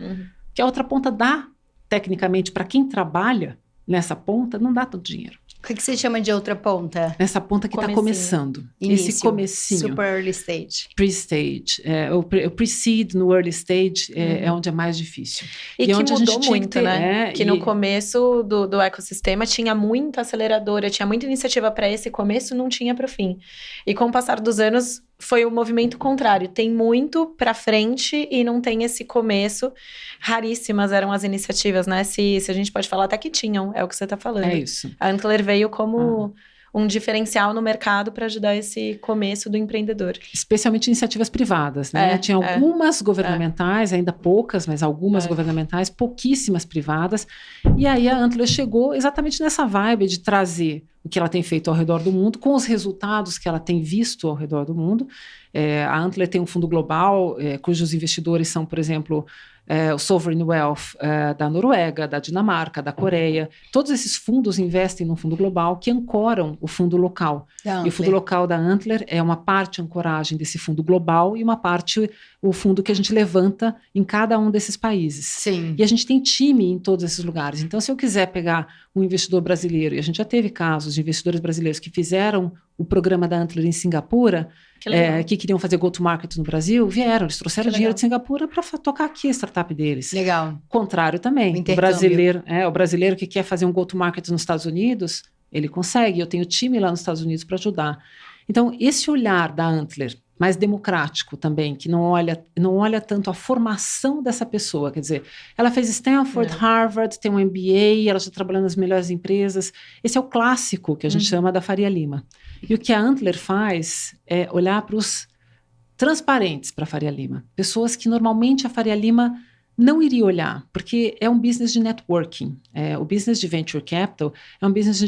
Que a outra ponta dá, tecnicamente, para quem trabalha nessa ponta, não dá tanto dinheiro. O que você chama de outra ponta? Nessa ponta que está começando. Início. Esse comecinho. Super early stage. Pre-stage. O pre-seed no early stage é onde é mais difícil. E que onde mudou muito, né? Que no e... começo do ecossistema tinha muita aceleradora, tinha muita iniciativa para esse começo, não tinha para o fim. E com o passar dos anos, foi o movimento contrário. Tem muito para frente e não tem esse começo. Raríssimas eram as iniciativas, né? Se a gente pode falar até que tinham, é o que você está falando. É isso. A Antler veio como um diferencial no mercado para ajudar esse começo do empreendedor. Especialmente iniciativas privadas, né? Tinha algumas governamentais, ainda poucas, mas algumas governamentais, pouquíssimas privadas. E aí a Antler chegou exatamente nessa vibe de trazer o que ela tem feito ao redor do mundo, com os resultados que ela tem visto ao redor do mundo. A Antler tem um fundo global, cujos investidores são, por exemplo, o Sovereign Wealth da Noruega, da Dinamarca, da Coreia. Todos esses fundos investem num fundo global que ancoram o fundo local. E o fundo local da Antler é uma parte ancoragem desse fundo global e uma parte o fundo que a gente levanta em cada um desses países. Sim. E a gente tem time em todos esses lugares. Então, se eu quiser pegar um investidor brasileiro, e a gente já teve casos de investidores brasileiros que fizeram o programa da Antler em Singapura, que queriam fazer go-to-market no Brasil, vieram, eles trouxeram dinheiro de Singapura para tocar aqui a startup deles. Legal. Contrário também, o brasileiro que quer fazer um go-to-market nos Estados Unidos, ele consegue, eu tenho time lá nos Estados Unidos para ajudar. Então, esse olhar da Antler, mais democrático também, que não olha tanto a formação dessa pessoa, quer dizer, ela fez Stanford, Harvard, tem um MBA, ela está trabalhando nas melhores empresas. Esse é o clássico que a gente chama da Faria Lima. E o que a Antler faz é olhar para os transparentes para a Faria Lima, pessoas que normalmente a Faria Lima não iria olhar, porque é um business de networking. O business de venture capital é um business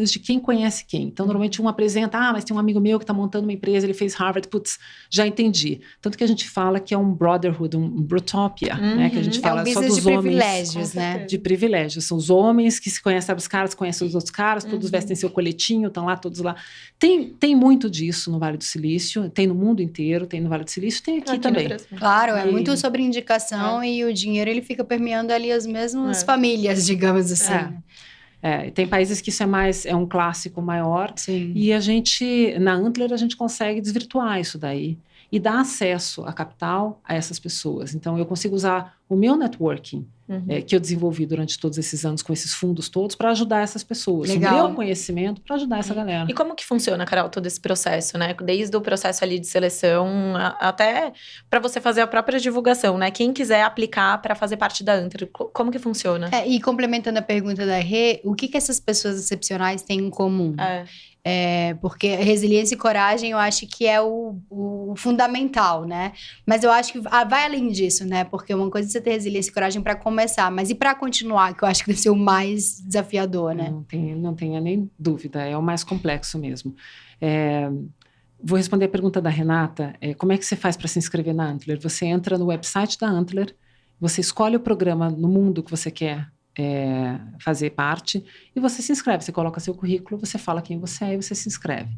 de quem conhece quem. Então, normalmente um apresenta, mas tem um amigo meu que está montando uma empresa, ele fez Harvard, putz, já entendi. Tanto que a gente fala que é um brotherhood, um brotopia, né? Que a gente fala só dos homens. Privilégios, né? De privilégios. São os homens que se conhecem, sabe, os caras conhecem os outros caras, todos vestem seu coletinho, estão lá, todos lá. Tem muito disso no Vale do Silício, tem no mundo inteiro, tem no Vale do Silício, tem aqui também. Claro, é muito sobre indicação e o dinheiro ele fica permeando ali as mesmas famílias, digamos assim. Tem países que isso é um clássico maior. Sim. E a gente, na Antler, a gente consegue desvirtuar isso daí e dar acesso a capital a essas pessoas. Então, eu consigo usar o meu networking, que eu desenvolvi durante todos esses anos com esses fundos todos para ajudar essas pessoas. Legal. O meu conhecimento para ajudar essa galera. E como que funciona, Carol, todo esse processo, né? Desde o processo ali de seleção até para você fazer a própria divulgação, né? Quem quiser aplicar para fazer parte da Antler, como que funciona? E complementando a pergunta da Rê, o que essas pessoas excepcionais têm em comum? Porque resiliência e coragem eu acho que é o fundamental, né? Mas eu acho que vai além disso, né? Porque uma coisa é você ter resiliência e coragem para começar, mas e para continuar, que eu acho que deve ser o mais desafiador, né? Não tenha nem dúvida, é o mais complexo mesmo. Vou responder a pergunta da Renata. Como é que você faz para se inscrever na Antler? Você entra no website da Antler, você escolhe o programa no mundo que você quer fazer parte e você se inscreve, você coloca seu currículo, você fala quem você é e você se inscreve.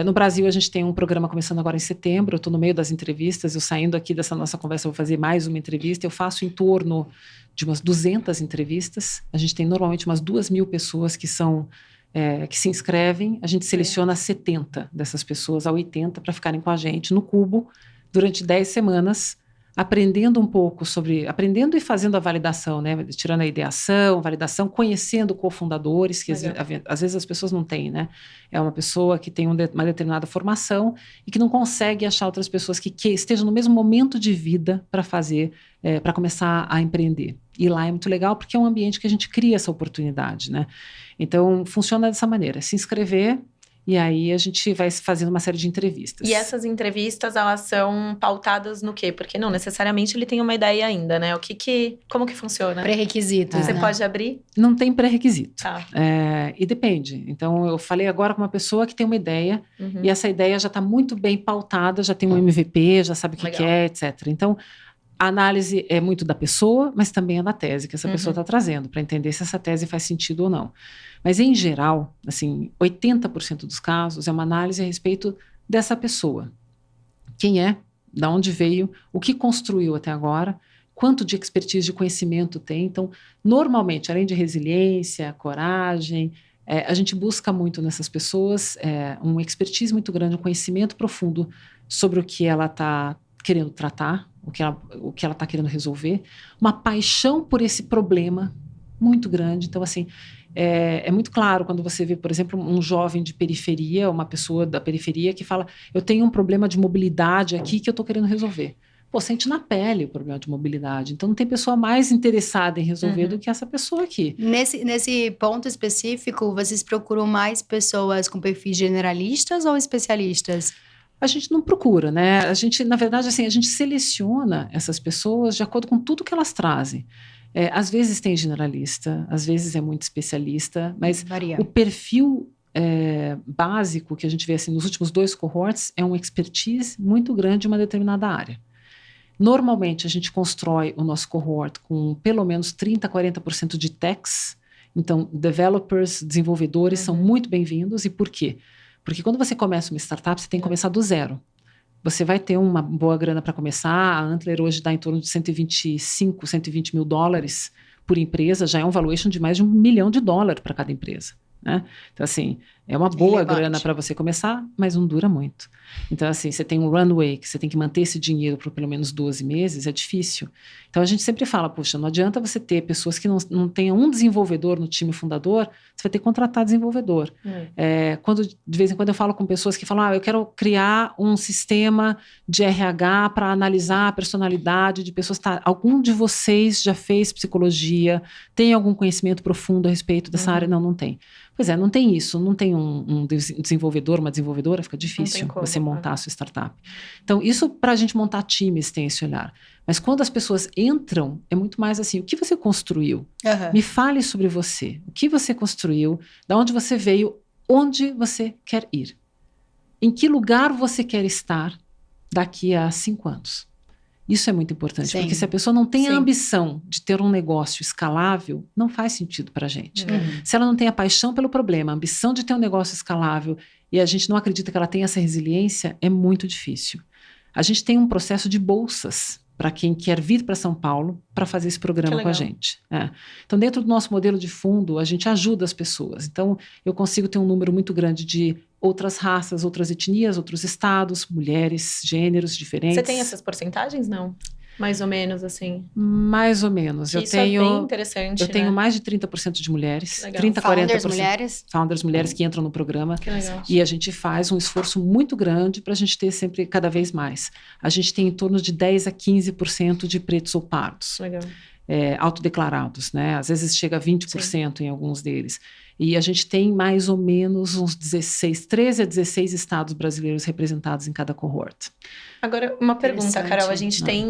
No Brasil a gente tem um programa começando agora em setembro, eu estou no meio das entrevistas, eu saindo aqui dessa nossa conversa vou fazer mais uma entrevista, eu faço em torno de umas 200 entrevistas, a gente tem normalmente umas 2.000 pessoas que se inscrevem, a gente seleciona 70 dessas pessoas a 80 para ficarem com a gente no Cubo durante 10 semanas, aprendendo e fazendo a validação, né? Tirando a ideação, validação, conhecendo cofundadores, que às vezes as pessoas não têm, né? É uma pessoa que tem uma determinada formação e que não consegue achar outras pessoas que estejam no mesmo momento de vida para começar a empreender. E lá é muito legal porque é um ambiente que a gente cria essa oportunidade, né? Então, funciona dessa maneira, se inscrever. E aí a gente vai fazendo uma série de entrevistas. E essas entrevistas, elas são pautadas no quê? Porque não necessariamente ele tem uma ideia ainda, né? Como que funciona? Pré-requisitos, Você pode abrir? Não tem pré-requisito. Tá. E depende. Então, eu falei agora com uma pessoa que tem uma ideia, e essa ideia já está muito bem pautada, já tem um MVP, já sabe o que é, etc. Então, a análise é muito da pessoa, mas também é da tese que essa pessoa está trazendo, para entender se essa tese faz sentido ou não. Mas, em geral, assim, 80% dos casos é uma análise a respeito dessa pessoa. Quem é, de onde veio, o que construiu até agora, quanto de expertise, de conhecimento tem. Então, normalmente, além de resiliência, coragem, a gente busca muito nessas pessoas um expertise muito grande, um conhecimento profundo sobre o que ela está querendo tratar, o que ela está querendo resolver, uma paixão por esse problema muito grande. Então, assim, é muito claro quando você vê, por exemplo, um jovem de periferia, uma pessoa da periferia que fala, eu tenho um problema de mobilidade aqui que eu estou querendo resolver. sente na pele o problema de mobilidade. Então, não tem pessoa mais interessada em resolver do que essa pessoa aqui. Nesse ponto específico, vocês procuram mais pessoas com perfis generalistas ou especialistas? A gente não procura, né? A gente, na verdade, assim, a gente seleciona essas pessoas de acordo com tudo que elas trazem. Às vezes tem generalista, às vezes é muito especialista, mas varia. O perfil básico que a gente vê assim, nos últimos 2 cohorts é uma expertise muito grande em uma determinada área. Normalmente, a gente constrói o nosso cohort com pelo menos 30% a 40% de techs. Então, developers, desenvolvedores são muito bem-vindos. E por quê? Porque quando você começa uma startup, você tem que começar do zero. Você vai ter uma boa grana para começar. A Antler hoje dá em torno de 125, 120 mil dólares por empresa. Já é um valuation de mais de $1 milhão para cada empresa, né? Então, assim, é uma boa grana para você começar, mas não dura muito. Então, assim, você tem um runway que você tem que manter esse dinheiro por pelo menos 12 meses, é difícil. Então, a gente sempre fala, poxa, não adianta você ter pessoas que não tenham um desenvolvedor no time fundador, você vai ter que contratar desenvolvedor. De vez em quando eu falo com pessoas que falam, eu quero criar um sistema de RH para analisar a personalidade de pessoas. Tá, algum de vocês já fez psicologia, tem algum conhecimento profundo a respeito dessa área? Não tem. Pois é, não tem isso, não tem um desenvolvedor, uma desenvolvedora, fica difícil você montar a sua startup. Então, isso para a gente montar times tem esse olhar. Mas quando as pessoas entram, é muito mais assim, o que você construiu? Me fale sobre você. O que você construiu? Da onde você veio? Onde você quer ir? Em que lugar você quer estar daqui a 5 anos? Isso é muito importante, porque se a pessoa não tem a ambição de ter um negócio escalável, não faz sentido para a gente. Se ela não tem a paixão pelo problema, a ambição de ter um negócio escalável, e a gente não acredita que ela tenha essa resiliência, é muito difícil. A gente tem um processo de bolsas para quem quer vir para São Paulo para fazer esse programa com a gente. Então, dentro do nosso modelo de fundo, a gente ajuda as pessoas. Então, eu consigo ter um número muito grande de outras raças, outras etnias, outros estados, mulheres, gêneros diferentes. Você tem essas porcentagens, não? Mais ou menos, assim? Mais ou menos. Isso é bem interessante, Eu tenho mais de 30% de mulheres. 30%, Founders 40%. mulheres? Founders mulheres que entram no programa. Que legal. E a gente faz um esforço muito grande para a gente ter sempre cada vez mais. A gente tem em torno de 10% a 15% de pretos ou pardos. Legal. Autodeclarados, né? Às vezes chega a 20% em alguns deles. E a gente tem mais ou menos uns 13 a 16 estados brasileiros representados em cada cohort. Agora, uma pergunta, Carol. A gente tem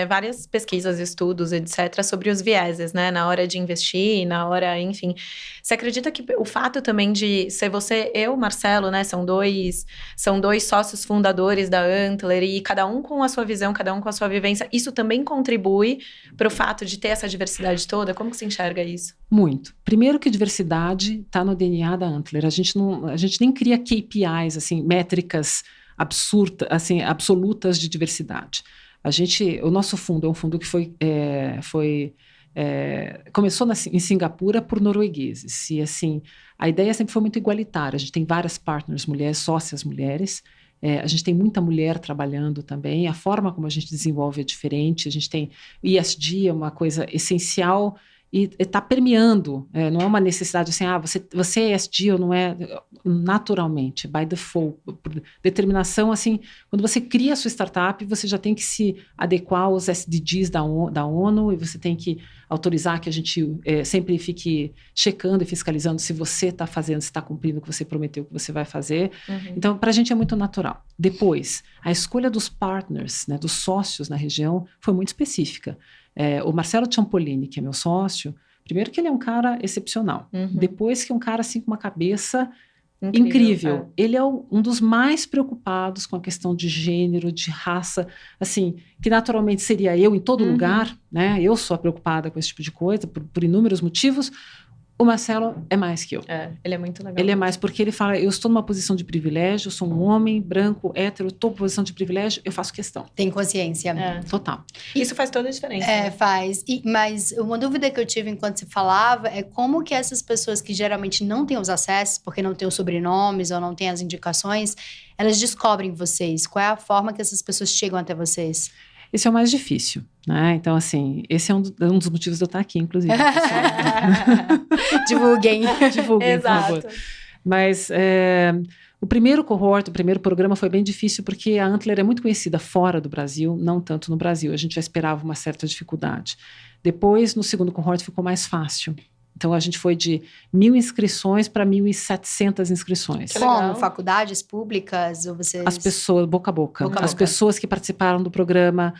várias pesquisas, estudos, etc., sobre os vieses, né? Na hora de investir, na hora, enfim. Você acredita que o fato também de ser você, eu, Marcelo, né? São dois sócios fundadores da Antler e cada um com a sua visão, cada um com a sua vivência. Isso também contribui para o fato de ter essa diversidade toda? Como que você enxerga isso? Muito. Primeiro que diversidade está no DNA da Antler. A gente nem cria KPIs, assim, métricas absolutas de diversidade. O nosso fundo é um fundo que começou em Singapura por noruegueses. E assim, a ideia sempre foi muito igualitária. A gente tem várias partners mulheres, sócias mulheres. A gente tem muita mulher trabalhando também. A forma como a gente desenvolve é diferente. A gente tem ESG, é uma coisa essencial e está permeando, não é uma necessidade assim, você é ESG ou não é, naturalmente, by default, por determinação, assim, quando você cria a sua startup, você já tem que se adequar aos SDGs da ONU e você tem que autorizar que a gente sempre fique checando e fiscalizando se você está fazendo, se está cumprindo o que você prometeu que você vai fazer. Então, para a gente é muito natural. Depois, a escolha dos partners, né, dos sócios na região, foi muito específica. O Marcelo Ciampolini, que é meu sócio, primeiro que ele é um cara excepcional. Depois que é um cara assim com uma cabeça incrível. Ele é um dos mais preocupados com a questão de gênero, de raça, assim, que naturalmente seria eu em todo lugar, né? Eu sou preocupada com esse tipo de coisa, por inúmeros motivos. O Marcelo é mais que eu. Ele é muito legal. Ele é mais porque ele fala, eu estou numa posição de privilégio, eu sou um homem branco, hétero, estou em posição de privilégio, eu faço questão. Tem consciência. Total. Isso faz toda a diferença. Né? Faz. Mas uma dúvida que eu tive enquanto você falava é como que essas pessoas que geralmente não têm os acessos, porque não têm os sobrenomes ou não têm as indicações, elas descobrem vocês. Qual é a forma que essas pessoas chegam até vocês? Esse é o mais difícil, né? Então, assim, esse é um dos motivos de eu estar aqui, inclusive. Divulguem. Divulguem, por favor. Mas O primeiro cohort, o primeiro programa foi bem difícil porque a Antler é muito conhecida fora do Brasil, não tanto no Brasil. A gente já esperava uma certa dificuldade. Depois, no segundo cohort, ficou mais fácil. Então, a gente foi de 1.000 inscrições para 1.700 inscrições. Como? Faculdades públicas? Ou vocês... As pessoas, boca a boca. As pessoas que participaram do programa,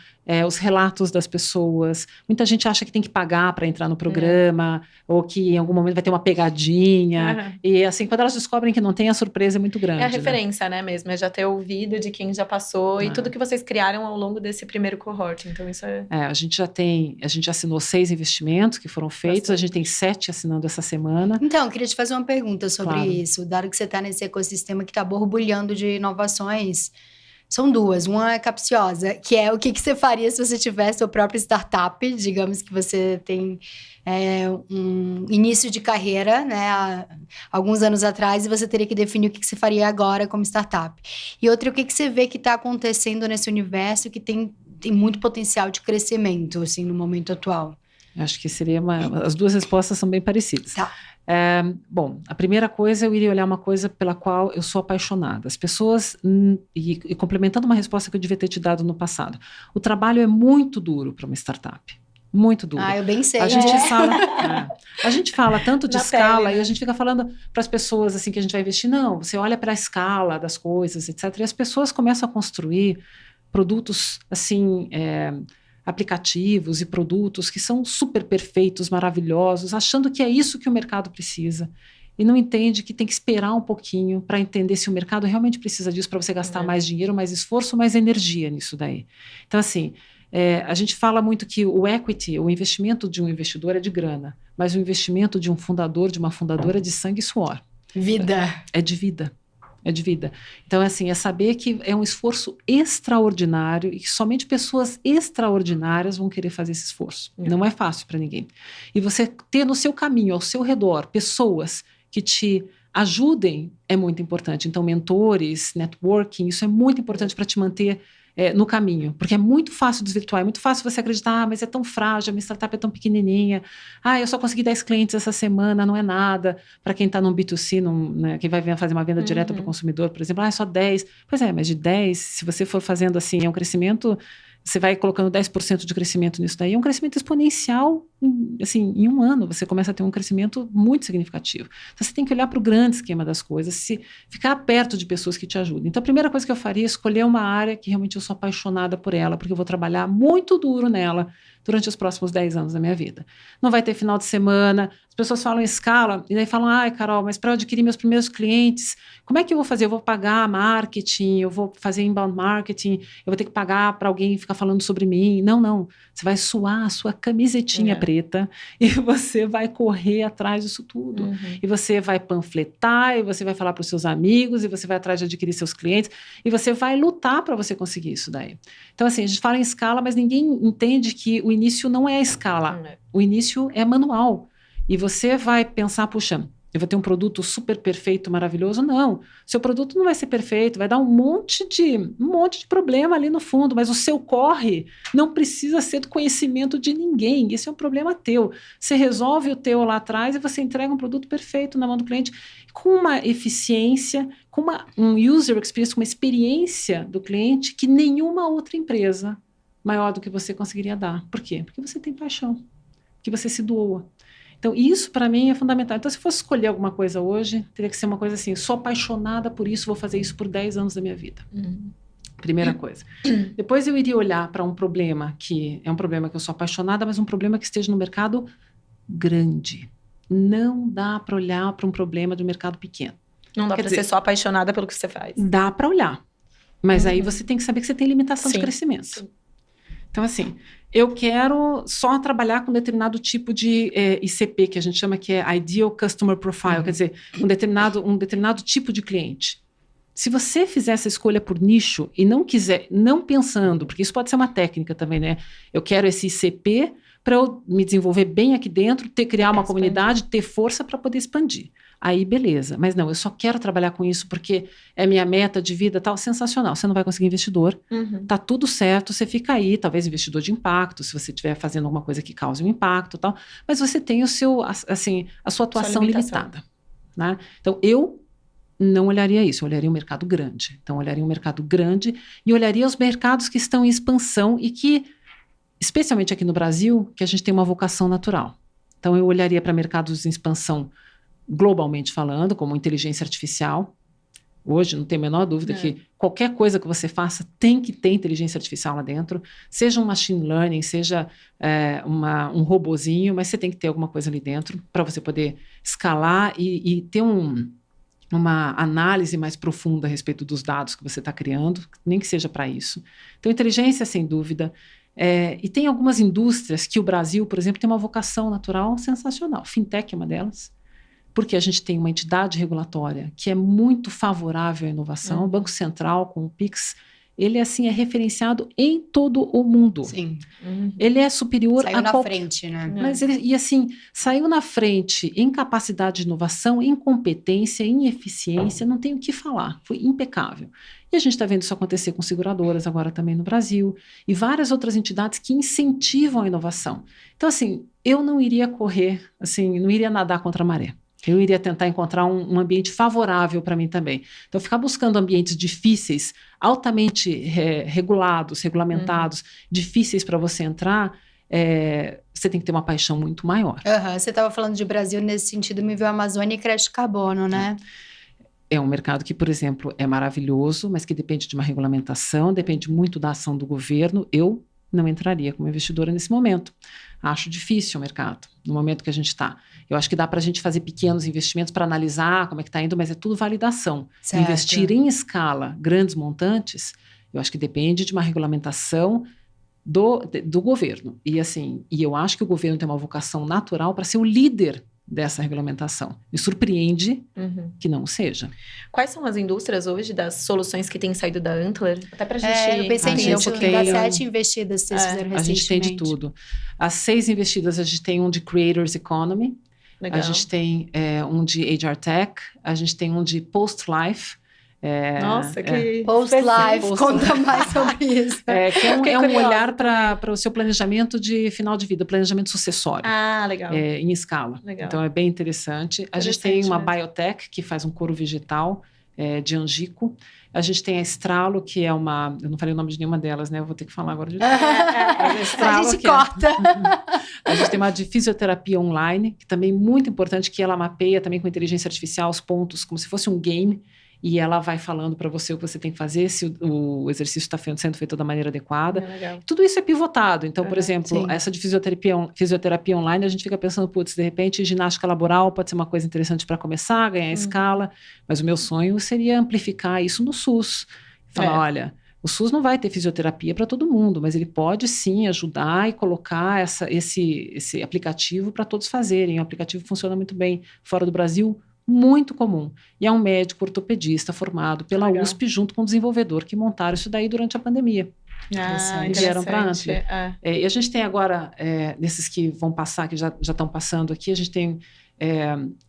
os relatos das pessoas. Muita gente acha que tem que pagar para entrar no programa, ou que em algum momento vai ter uma pegadinha. E assim, quando elas descobrem que não tem, a surpresa é muito grande. É a referência, né, mesmo? É já ter ouvido de quem já passou e tudo que vocês criaram ao longo desse primeiro cohort. Então, isso é... A gente já assinou 6 investimentos que foram feitos, a gente tem 7 assinando essa semana. Então, eu queria te fazer uma pergunta sobre isso. Dado que você está nesse ecossistema que está borbulhando de inovações, são 2. Uma é capciosa, que é o que você faria se você tivesse sua própria startup, digamos que você tem um início de carreira, né, há alguns anos atrás, e você teria que definir o que você faria agora como startup. E outra, o que você vê que está acontecendo nesse universo que tem muito potencial de crescimento, assim, no momento atual? Acho que seria as 2 respostas são bem parecidas. Tá. Bom, a primeira coisa, eu iria olhar uma coisa pela qual eu sou apaixonada. As pessoas, e complementando uma resposta que eu devia ter te dado no passado, o trabalho é muito duro para uma startup. Muito duro. Eu bem sei. A gente fala tanto de escala, e a gente fica falando para as pessoas assim que a gente vai investir. Não, você olha para a escala das coisas, etc. E as pessoas começam a construir produtos assim... aplicativos e produtos que são super perfeitos, maravilhosos, achando que é isso que o mercado precisa. E não entende que tem que esperar um pouquinho para entender se o mercado realmente precisa disso, para você gastar mais dinheiro, mais esforço, mais energia nisso daí. Então, assim, a gente fala muito que o equity, o investimento de um investidor é de grana, mas o investimento de um fundador, de uma fundadora é de sangue e suor. Vida. É de vida. É de vida. Então, assim, é saber que é um esforço extraordinário e que somente pessoas extraordinárias vão querer fazer esse esforço. Não é fácil para ninguém. E você ter no seu caminho, ao seu redor, pessoas que te ajudem é muito importante. Então, mentores, networking, isso é muito importante para te manter no caminho, porque é muito fácil desvirtuar, é muito fácil você acreditar, mas é tão frágil, a minha startup é tão pequenininha, eu só consegui 10 clientes essa semana, não é nada, para quem está num B2C, né, quem vai fazer uma venda direta para o consumidor, por exemplo, é só 10, pois é, mas de 10, se você for fazendo assim, é um crescimento, você vai colocando 10% de crescimento nisso daí, é um crescimento exponencial, assim, em um ano você começa a ter um crescimento muito significativo. Então você tem que olhar para o grande esquema das coisas, ficar perto de pessoas que te ajudem. Então a primeira coisa que eu faria é escolher uma área que realmente eu sou apaixonada por ela, porque eu vou trabalhar muito duro nela durante os próximos 10 anos da minha vida. Não vai ter final de semana, as pessoas falam em escala, e daí falam, Carol, mas para eu adquirir meus primeiros clientes, como é que eu vou fazer? Eu vou pagar marketing, eu vou fazer inbound marketing, eu vou ter que pagar para alguém ficar falando sobre mim. Não. Você vai suar a sua camisetinha preta e você vai correr atrás disso tudo. E você vai panfletar, e você vai falar para os seus amigos, e você vai atrás de adquirir seus clientes, e você vai lutar para você conseguir isso daí. Então, assim, a gente fala em escala, mas ninguém entende que o início não é a escala. O início é manual. E você vai pensar, puxa, eu vou ter um produto super perfeito, maravilhoso. Não, seu produto não vai ser perfeito, vai dar um monte de problema ali no fundo, mas o seu corre não precisa ser do conhecimento de ninguém. Esse é um problema teu. Você resolve o teu lá atrás e você entrega um produto perfeito na mão do cliente com uma eficiência, com um user experience, com uma experiência do cliente que nenhuma outra empresa maior do que você conseguiria dar. Por quê? Porque você tem paixão, que você se doa. Então, isso para mim é fundamental. Então, se eu fosse escolher alguma coisa hoje, teria que ser uma coisa assim, sou apaixonada por isso, vou fazer isso por 10 anos da minha vida. Primeira coisa. Depois eu iria olhar para um problema que é um problema que eu sou apaixonada, mas um problema que esteja no mercado grande. Não dá para olhar para um problema de um mercado pequeno. Não dá para ser só apaixonada pelo que você faz. Dá para olhar. Mas aí você tem que saber que você tem limitação de crescimento. Sim. Então, assim, eu quero só trabalhar com determinado tipo de ICP, que a gente chama que é Ideal Customer Profile, quer dizer, um determinado tipo de cliente. Se você fizer essa escolha por nicho e não quiser, não pensando, porque isso pode ser uma técnica também, né? Eu quero esse ICP para eu me desenvolver bem aqui dentro, criar uma comunidade, ter força para poder expandir. Aí, beleza. Mas não, eu só quero trabalhar com isso porque é minha meta de vida, tal. Sensacional. Você não vai conseguir investidor. Tá tudo certo, você fica aí, talvez investidor de impacto, se você estiver fazendo alguma coisa que cause um impacto, tal. Mas você tem a sua atuação limitada, né? Então, eu não olharia isso, eu olharia um mercado grande. Então, eu olharia um mercado grande e olharia os mercados que estão em expansão e que, especialmente aqui no Brasil, que a gente tem uma vocação natural. Então, eu olharia para mercados em expansão globalmente falando, como inteligência artificial. Hoje, não tem a menor dúvida que qualquer coisa que você faça tem que ter inteligência artificial lá dentro, seja um machine learning, seja um robozinho, mas você tem que ter alguma coisa ali dentro para você poder escalar e ter uma análise mais profunda a respeito dos dados que você está criando, nem que seja para isso. Então, inteligência, sem dúvida. E tem algumas indústrias que o Brasil, por exemplo, tem uma vocação natural sensacional. Fintech é uma delas, porque a gente tem uma entidade regulatória que é muito favorável à inovação. O Banco Central, com o PIX, ele assim, é referenciado em todo o mundo. Sim. Ele é superior Saiu na frente, né? Mas ele, saiu na frente em capacidade de inovação, em competência, em eficiência, não tem o que falar. Foi impecável. E a gente está vendo isso acontecer com seguradoras agora também no Brasil e várias outras entidades que incentivam a inovação. Então, assim, eu não iria correr, assim, não iria nadar contra a maré. Eu iria tentar encontrar um ambiente favorável para mim também. Então, ficar buscando ambientes difíceis, altamente regulados, regulamentados, difíceis para você entrar, você tem que ter uma paixão muito maior. Você estava falando de Brasil nesse sentido, me viu a Amazônia e crédito de carbono, né? É um mercado que, por exemplo, é maravilhoso, mas que depende de uma regulamentação, depende muito da ação do governo. Eu não entraria como investidora nesse momento. Acho difícil o mercado, no momento que a gente está. Eu acho que dá para a gente fazer pequenos investimentos para analisar como é que está indo, mas é tudo validação. Certo. Investir em escala, grandes montantes, eu acho que depende de uma regulamentação do governo. E eu acho que o governo tem uma vocação natural para ser o líder dessa regulamentação. Me surpreende que não seja. Quais são as indústrias hoje das soluções que têm saído da Antler? Até para a gente... eu pensei nisso, das 7 investidas que vocês fizeram recentemente. A gente tem de tudo. As 6 investidas, a gente tem um de Creators Economy, Legal. A gente tem um de HR Tech, a gente tem um de Post-Life. Nossa, que... Post-Life, conta mais sobre isso. Que é um olhar para o seu planejamento de final de vida, planejamento sucessório. Legal. Em escala. Legal. Então, é bem interessante. A gente tem uma biotech, que faz um couro vegetal de angico. A gente tem a Estralo, que é uma... Eu não falei o nome de nenhuma delas, né? Eu vou ter que falar agora de tudo. A gente corta. A gente tem uma de fisioterapia online, que também é muito importante, que ela mapeia também com inteligência artificial os pontos, como se fosse um game, e ela vai falando para você o que você tem que fazer, se o exercício está sendo feito da maneira adequada. Tudo isso é pivotado. Então, por exemplo, essa de fisioterapia online, a gente fica pensando, putz, de repente, ginástica laboral pode ser uma coisa interessante para começar, ganhar escala, mas o meu sonho seria amplificar isso no SUS. Falar, olha, o SUS não vai ter fisioterapia para todo mundo, mas ele pode sim ajudar e colocar esse aplicativo para todos fazerem. O aplicativo funciona muito bem fora do Brasil, muito comum. E é um médico ortopedista formado pela USP junto com o desenvolvedor que montaram isso daí durante a pandemia. E vieram para a Antler. E a gente tem agora, nesses que vão passar, que já estão passando aqui, a gente tem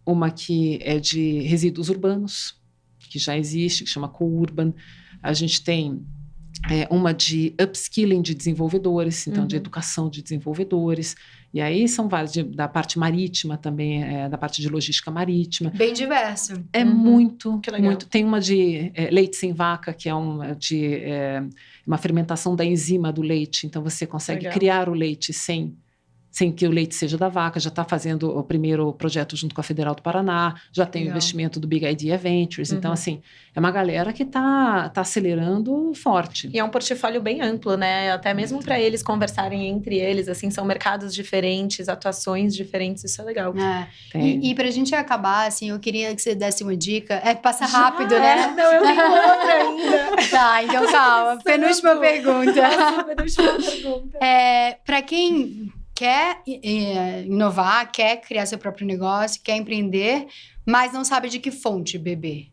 uma que é de resíduos urbanos, que já existe, que chama Co-Urban. A gente tem uma de upskilling de desenvolvedores, então de educação de desenvolvedores. E aí são várias, da parte marítima também, da parte de logística marítima. Bem diverso. É muito. Tem uma de leite sem vaca, que é uma fermentação da enzima do leite. Então você consegue criar o leite sem que o leite seja da vaca. Já está fazendo o primeiro projeto junto com a Federal do Paraná, já tem o investimento do Big Idea Ventures. Então, assim, é uma galera que está acelerando forte. E é um portfólio bem amplo, né? Até mesmo para eles conversarem entre eles, assim, são mercados diferentes, atuações diferentes, isso é legal. E para a gente acabar, assim, eu queria que você desse uma dica. Passa rápido, né? Não, eu tenho outra ainda. Tá, então calma. Penúltima pergunta. Penúltima pergunta. Para quem quer inovar, quer criar seu próprio negócio, quer empreender, mas não sabe de que fonte beber.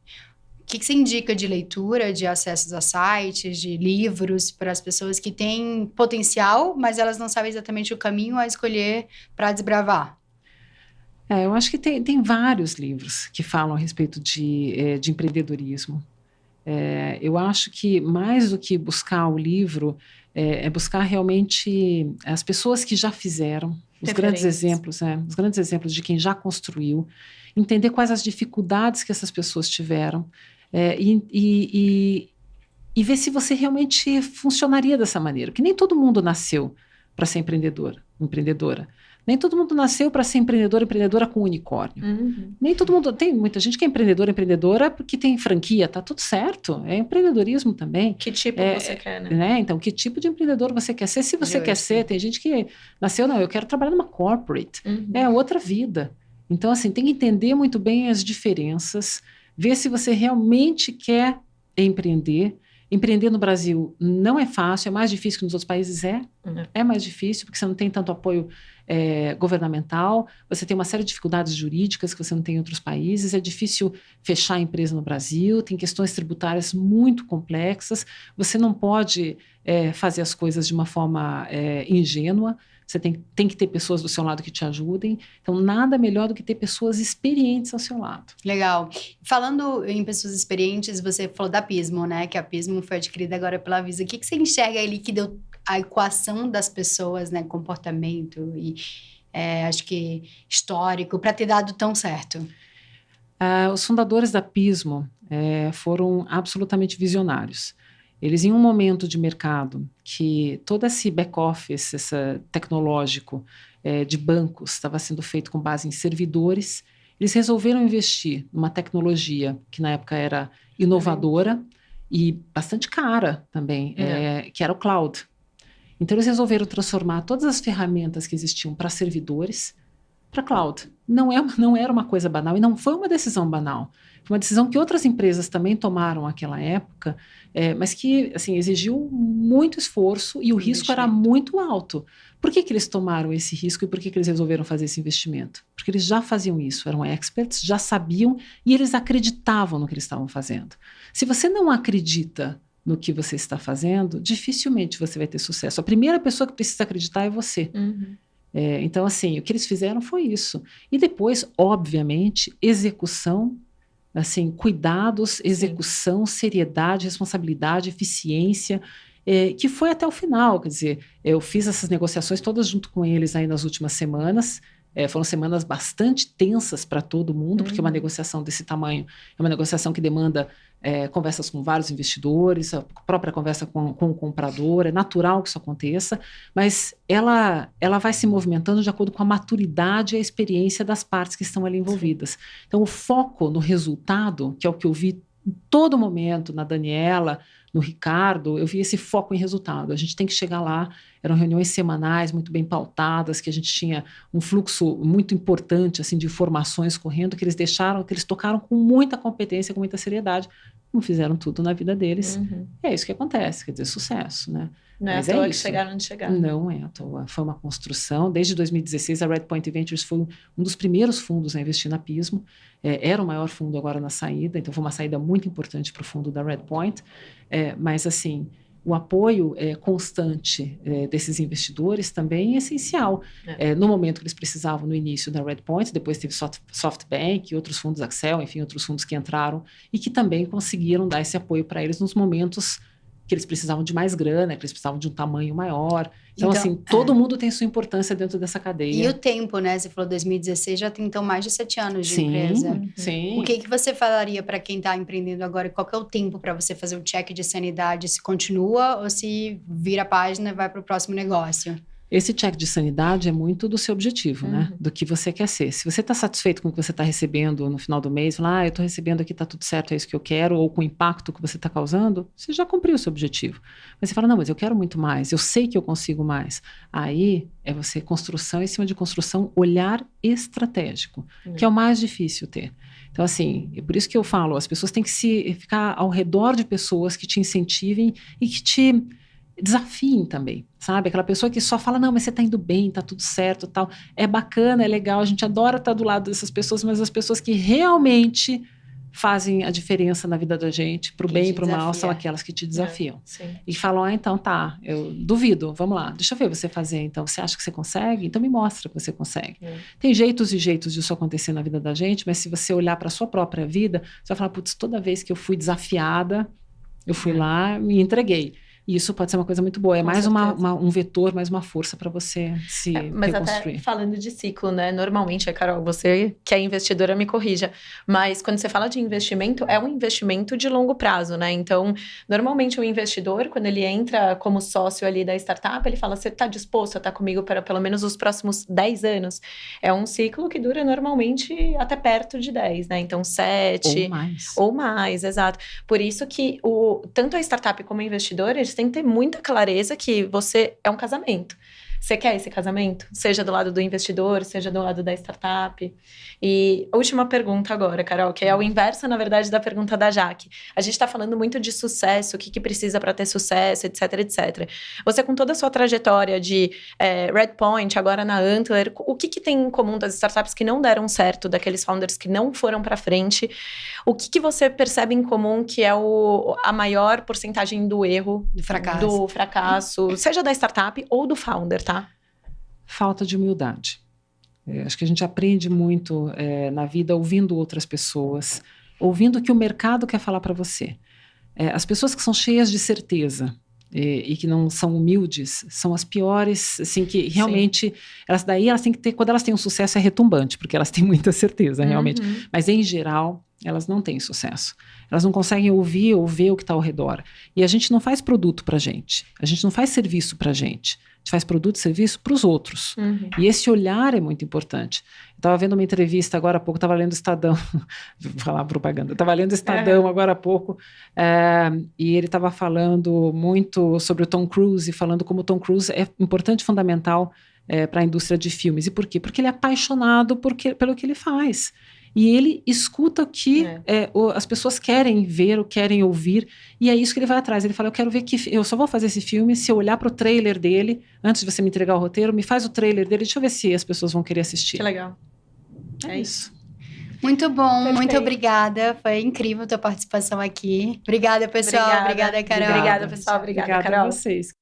O que você indica de leitura, de acessos a sites, de livros para as pessoas que têm potencial, mas elas não sabem exatamente o caminho a escolher para desbravar? Eu acho que tem vários livros que falam a respeito de empreendedorismo. Eu acho que mais do que buscar o livro, é buscar realmente as pessoas que já fizeram, os grandes exemplos de quem já construiu, entender quais as dificuldades que essas pessoas tiveram e ver se você realmente funcionaria dessa maneira. Porque nem todo mundo nasceu para ser empreendedora. Nem todo mundo nasceu para ser empreendedora com unicórnio. Nem todo mundo... Tem muita gente que é empreendedora porque tem franquia, tá tudo certo. É empreendedorismo também. Que tipo você quer, né? Então, que tipo de empreendedor você quer ser? Se você quer ser, tem gente que nasceu, não, eu quero trabalhar numa corporate. É outra vida. Então, assim, tem que entender muito bem as diferenças, ver se você realmente quer empreender. Empreender no Brasil não é fácil, é mais difícil que nos outros países, é mais difícil, porque você não tem tanto apoio governamental, você tem uma série de dificuldades jurídicas que você não tem em outros países, é difícil fechar a empresa no Brasil, tem questões tributárias muito complexas, você não pode fazer as coisas de uma forma ingênua, você tem que ter pessoas do seu lado que te ajudem. Então, nada melhor do que ter pessoas experientes ao seu lado. Legal. Falando em pessoas experientes, você falou da Pismo, né? Que a Pismo foi adquirida agora pela Visa. O que você enxerga ali que deu a equação das pessoas, né? Comportamento e, acho que, histórico, para ter dado tão certo? Os fundadores da Pismo foram absolutamente visionários. Eles, em um momento de mercado que todo esse back-office, esse tecnológico de bancos estava sendo feito com base em servidores, eles resolveram investir numa tecnologia que na época era inovadora e bastante cara também, que era o cloud. Então, eles resolveram transformar todas as ferramentas que existiam para servidores para cloud. Não era uma coisa banal e não foi uma decisão banal. Foi uma decisão que outras empresas também tomaram naquela época, mas que assim, exigiu muito esforço e o risco era muito alto. Por que eles tomaram esse risco e por que eles resolveram fazer esse investimento? Porque eles já faziam isso, eram experts, já sabiam e eles acreditavam no que eles estavam fazendo. Se você não acredita no que você está fazendo, dificilmente você vai ter sucesso. A primeira pessoa que precisa acreditar é você. Então, assim, o que eles fizeram foi isso. E depois, obviamente, execução, assim, cuidados, execução, seriedade, responsabilidade, eficiência, que foi até o final. Quer dizer, eu fiz essas negociações todas junto com eles aí nas últimas semanas. Foram semanas bastante tensas para todo mundo, porque uma negociação desse tamanho é uma negociação que demanda conversas com vários investidores, a própria conversa com o comprador, é natural que isso aconteça, mas ela vai se movimentando de acordo com a maturidade e a experiência das partes que estão ali envolvidas. Então, o foco no resultado, que é o que eu vi em todo momento, na Daniela, no Ricardo, eu vi esse foco em resultado. A gente tem que chegar lá, eram reuniões semanais muito bem pautadas, que a gente tinha um fluxo muito importante assim, de informações correndo, que eles tocaram com muita competência, com muita seriedade, como fizeram tudo na vida deles. É isso que acontece, quer dizer, sucesso, né? Não é à toa que chegaram onde chegaram. Não é à toa. Foi uma construção. Desde 2016, a Redpoint Ventures foi um dos primeiros fundos a investir na Pismo. Era o maior fundo agora na saída, então foi uma saída muito importante para o fundo da Redpoint. Mas, assim, o apoio constante desses investidores também é essencial. No momento que eles precisavam, no início da Redpoint, depois teve SoftBank e outros fundos, Accel, enfim, outros fundos que entraram e que também conseguiram dar esse apoio para eles nos momentos que eles precisavam de mais grana, que eles precisavam de um tamanho maior. Então assim, todo mundo tem sua importância dentro dessa cadeia. E o tempo, né? Você falou 2016, já tem então mais de 7 anos de empresa. Sim. O que você falaria para quem está empreendendo agora? Qual que é o tempo para você fazer um check de sanidade? Se continua ou se vira a página e vai para o próximo negócio? Esse check de sanidade é muito do seu objetivo, né? Do que você quer ser. Se você está satisfeito com o que você está recebendo no final do mês, fala, eu estou recebendo aqui, está tudo certo, é isso que eu quero, ou com o impacto que você está causando, você já cumpriu o seu objetivo. Mas você fala, não, mas eu quero muito mais, eu sei que eu consigo mais. Aí é você, construção em cima de construção, olhar estratégico, que é o mais difícil ter. Então, assim, é por isso que eu falo, as pessoas têm que ficar ao redor de pessoas que te incentivem e que te desafiem também, sabe? Aquela pessoa que só fala, não, mas você tá indo bem, tá tudo certo, tal. É bacana, é legal, a gente adora estar do lado dessas pessoas, mas as pessoas que realmente fazem a diferença na vida da gente, pro bem e pro mal, são aquelas que te desafiam. E falam, então tá, eu duvido, vamos lá, deixa eu ver você fazer, então, você acha que você consegue? Então me mostra que você consegue. Tem jeitos e jeitos disso acontecer na vida da gente, mas se você olhar para a sua própria vida, você vai falar, putz, toda vez que eu fui desafiada, eu fui lá, me entreguei. E isso pode ser uma coisa muito boa. É mais um vetor, mais uma força para você se mas reconstruir. Até falando de ciclo, né? Normalmente, Carol, você que é investidora me corrija, mas quando você fala de investimento, é um investimento de longo prazo, né? Então, normalmente o investidor, quando ele entra como sócio ali da startup, ele fala, você está disposto a estar comigo para pelo menos os próximos 10 anos? É um ciclo que dura normalmente até perto de 10, né? Então, 7... Ou mais, exato. Por isso que tanto a startup como o investidor, eles têm que ter muita clareza que você é um casamento. Você quer esse casamento? Seja do lado do investidor, seja do lado da startup. E última pergunta agora, Carol, que é o inverso, na verdade, da pergunta da Jaque. A gente está falando muito de sucesso, o que precisa para ter sucesso, etc, etc. Você, com toda a sua trajetória de Redpoint, agora na Antler, o que tem em comum das startups que não deram certo, daqueles founders que não foram para frente? O que você percebe em comum que é a maior porcentagem do erro, do fracasso, seja da startup ou do founder, tá? Falta de humildade. Acho que a gente aprende muito na vida ouvindo outras pessoas, ouvindo o que o mercado quer falar para você. As pessoas que são cheias de certeza e que não são humildes são as piores, assim, que realmente elas têm que ter, quando elas têm um sucesso é retumbante, porque elas têm muita certeza, realmente. Mas em geral, elas não têm sucesso. Elas não conseguem ouvir ou ver o que está ao redor. E a gente não faz produto para a gente não faz serviço para a gente faz produto e serviço para os outros. E esse olhar é muito importante. Eu estava vendo uma entrevista agora há pouco, estava lendo o Estadão, vou falar propaganda, estava lendo o Estadão agora há pouco, e ele estava falando muito sobre o Tom Cruise, falando como o Tom Cruise é importante e fundamental para a indústria de filmes. E por quê? Porque ele é apaixonado pelo que ele faz. E ele escuta o que as pessoas querem ver, ou querem ouvir, e é isso que ele vai atrás. Ele fala, eu só vou fazer esse filme se eu olhar para o trailer dele, antes de você me entregar o roteiro, me faz o trailer dele, deixa eu ver se as pessoas vão querer assistir. Que legal. É isso. Muito bom, perfeito. Muito obrigada. Foi incrível a tua participação aqui. Obrigada, pessoal. Obrigada, Carol. Obrigada, pessoal. Obrigada, Carol. A vocês.